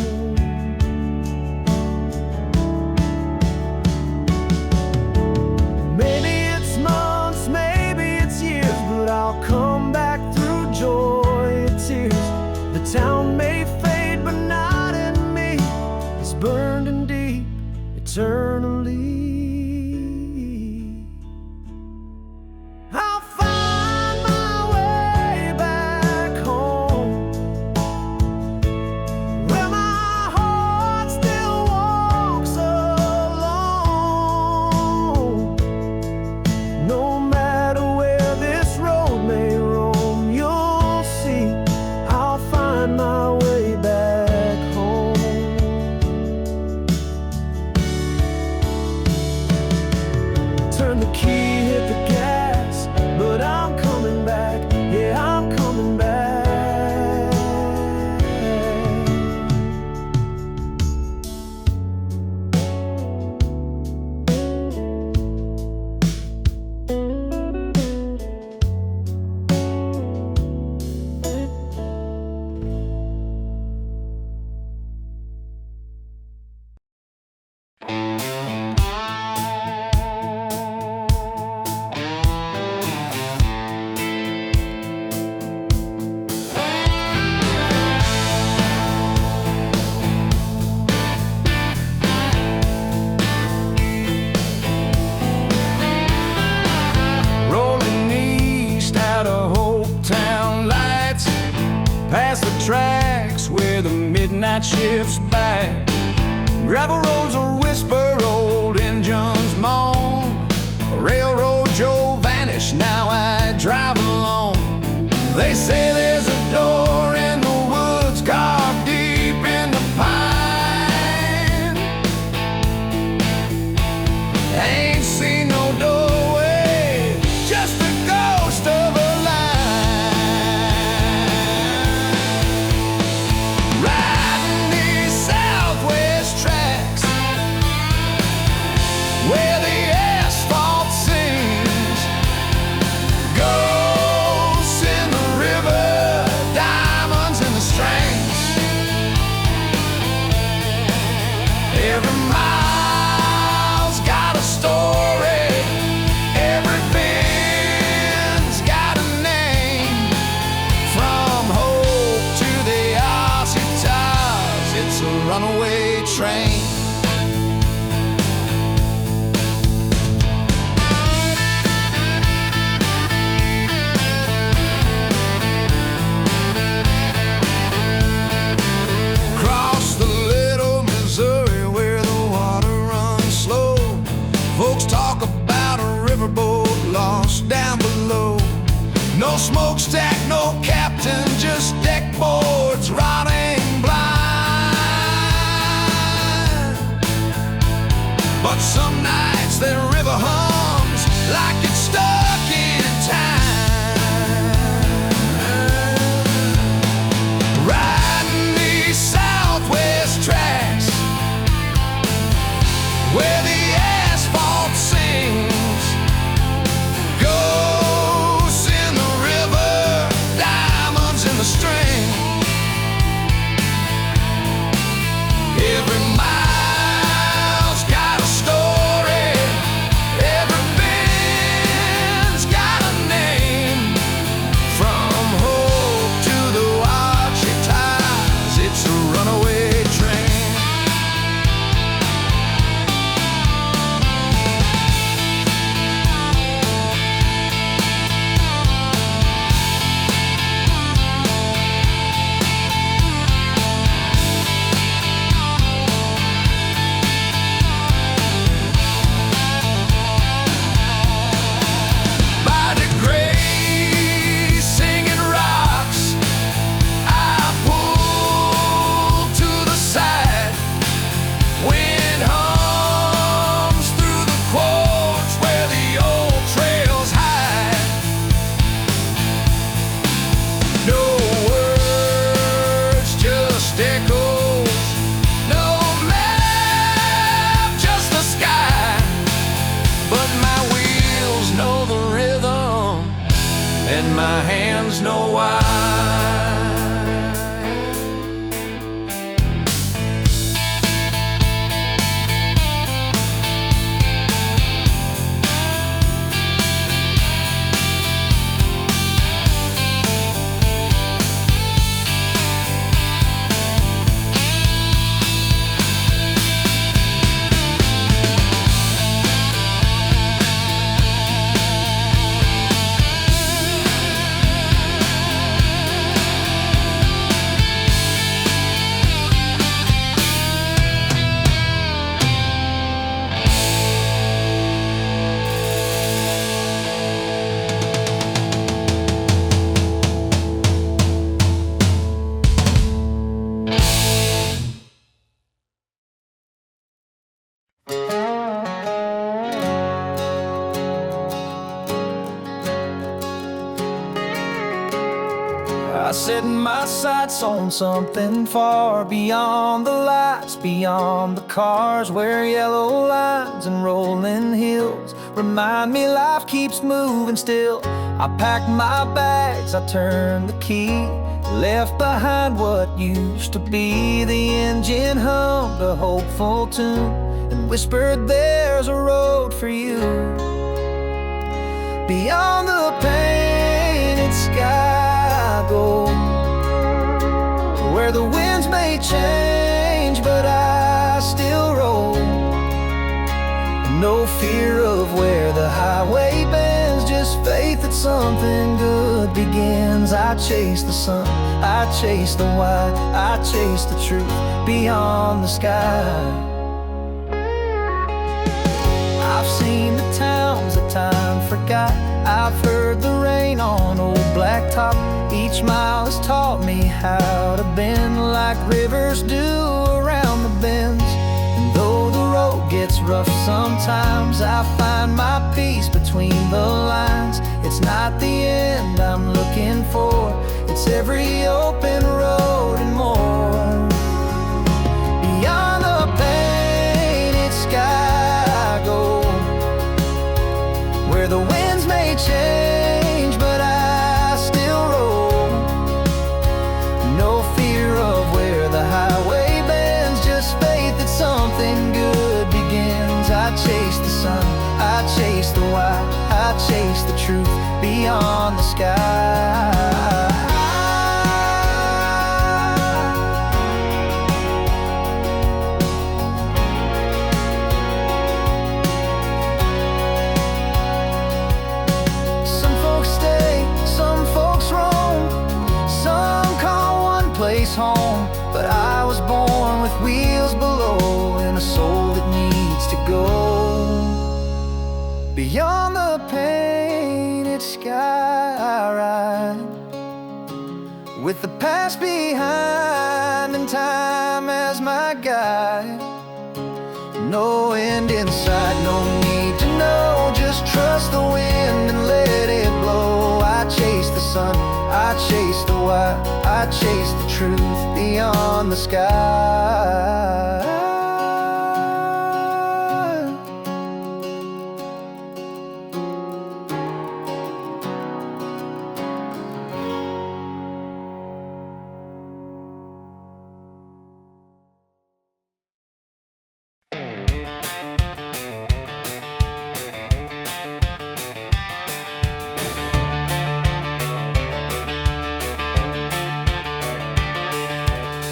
tracks where the midnight shifts back. Gravel roads will whisper, old engines moan. A railroad Joe vanished, now I drive alone. They say there's a door in the woods carved deep in the pine. Ain't seen no doorway, just the ghost of a line. Riding these southwest tracks where the asphalt sings, ghosts in the river, diamonds in the strings. Every mile's got a story, every bend's got a name. From Hope to the Aussie towers, it's a runaway train. Cross the little Missouri where the water runs slow. Folks talk about a riverboat lost down below. No smokestack, no captain, just deck boards rotting blind. But some nights that river hums like it's stuck in time. Riding these southwest tracks where the asphalt sings, ghosts in the river, diamonds in the string. Every mile's got a story, every bend's got a name. From Hope to the Ouachita's, it's a runaway train. By the gray singing rocks, I pull to the side. Wind hums through the quartz where the old trails hide. No words, just echoes. No map, just the sky. But my wheels know the rhythm, and my hands know why. I set my sights on something far beyond the lights, beyond the cars, where yellow lines and rolling hills remind me life keeps moving still. I packed my bags, I turned the key, left behind what used to be. The engine hummed a hopeful tune and whispered, there's a road for you. Beyond the painted sky gold, where the winds may change, but I still roll. No fear of where the highway bends, just faith that something good begins. I chase the sun I chase the why, I chase the truth beyond the sky. I've seen the towns that time forgot. I've heard the rain on old blacktop. Each mile has taught me how to bend like rivers do around the bends. And though the road gets rough sometimes, I find my peace between the lines. It's not the end I'm looking for, it's every open road and more. Beyond the painted sky I go, where the winds may change, but I still roll. No fear of where the highway bends, just faith that something good begins. I chase the sun, I chase the why, I chase the truth beyond the sky. Home, but I was born with wheels below and a soul that needs to go beyond the painted sky. I ride with the past behind and time as my guide. No end in sight, no need to know, just trust the wind and let it blow. I chase the sun, I chase the why, I chase the truth beyond the sky.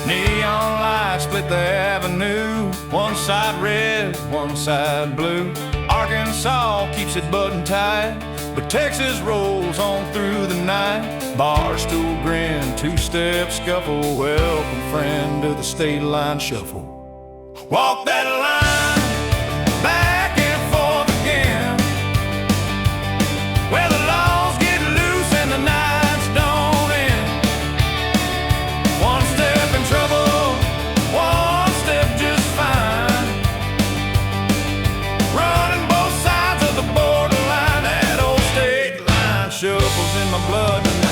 Neon lights split the avenue, one side red, one side blue. Arkansas keeps it buttoned tight, but Texas rolls on through the night. Barstool grin, two-step scuffle, welcome friend to the state line shuffle. Walk that line back and forth again, where the laws get loose and the nights don't end. One step in trouble, one step just fine. Running both sides of the borderline, that old state line shuffles in my blood tonight.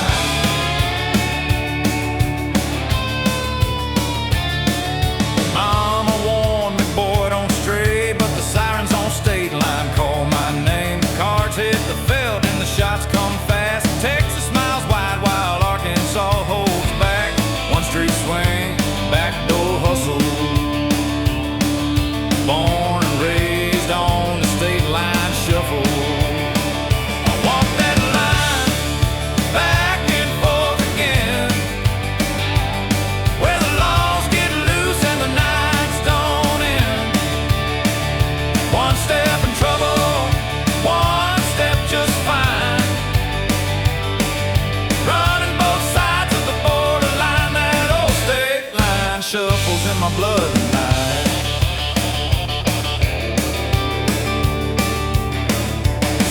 Mama warned me, boy, don't stray, but the sirens on state line call my name. The cards hit the field and the shots come fast. Texas smiles wide while Arkansas holds back. One street swing, backdoor hustle. Born and raised on the state line shuffle. I walk that line back and forth again, where the laws get loose and the nights don't end. One step in trouble, one step just fine. Running both sides of the borderline, that old state line shuffles in my blood tonight.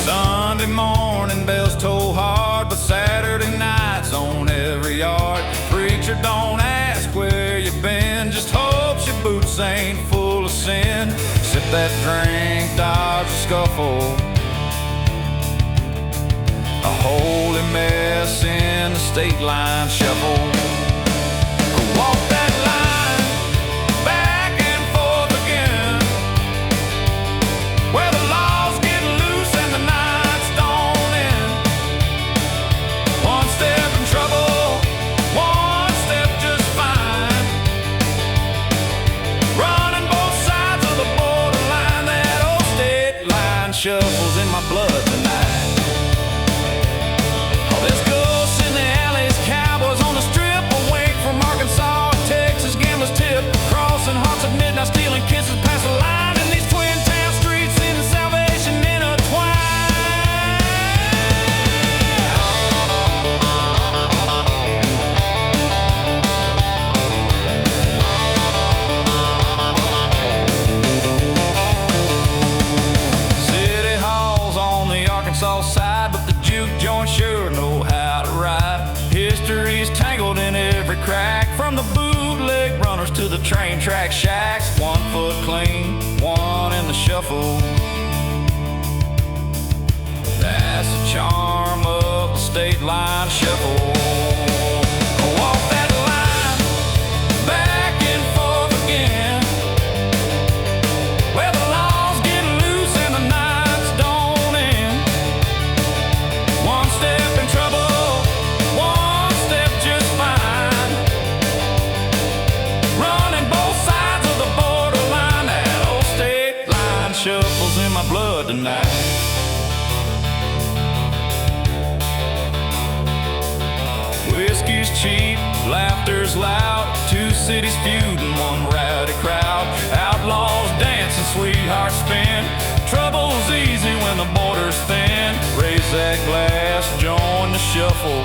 Sunday morning bells toll hard, but Saturday night's on every yard. Preacher don't ask where you been, just hopes your boots ain't full of sin. Sip that drink, dodge the scuffle, a holy mess in the state line shuffle. Walk that line back and forth again, where the laws get loose and the nights don't end. One step in trouble, one step just fine. Running both sides of the borderline, that old state line shuffles in my blood tonight. Oh, there's ghosts in the alleys, cowboys on the strip, from the bootleg runners to the train track shacks. 1 foot clean, 1 in the shuffle. That's the charm of the state line shuffle. Walk that line back and forth again, where the laws get loose and the nights don't end. 1 step in trouble, 1 step just fine. Running both sides of the borderline, that old state line shuffles in my blood tonight. Whiskey's cheap, laughter's loud. 2 cities feuding, 1 rowdy crowd. Outlaws dancing, sweethearts spin. Trouble's easy when the border's thin. Raise that glass, join the shuffle.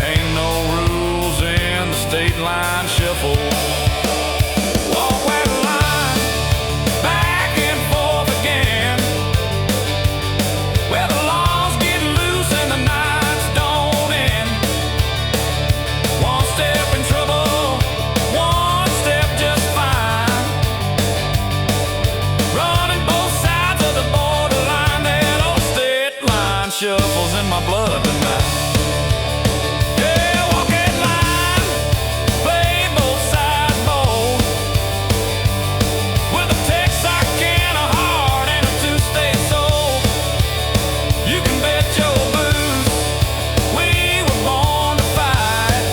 Ain't no rules in the state line shuffle. Walk that line back and forth again, where the laws get loose and the nights don't end. 1 step in trouble, 1 step just fine. Running both sides of the borderline, that old state line shuffles in my blood tonight. Yeah, walk that line, play both sides bold, with a Texarkana heart and a 2-state soul. You can bet your boots we were born to fight,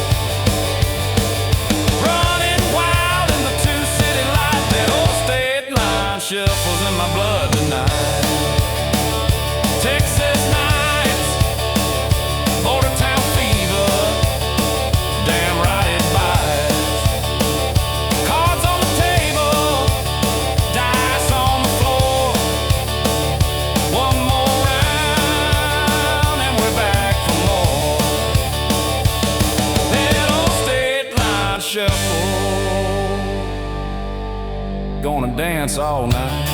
running wild in the 2-city light. That old state line shuffles in my blood tonight. Texas nights, border town fever, damn right it bites. Cards on the table, dice on the floor. 1 more round and we're back for more. That old state line shuffle, gonna dance all night.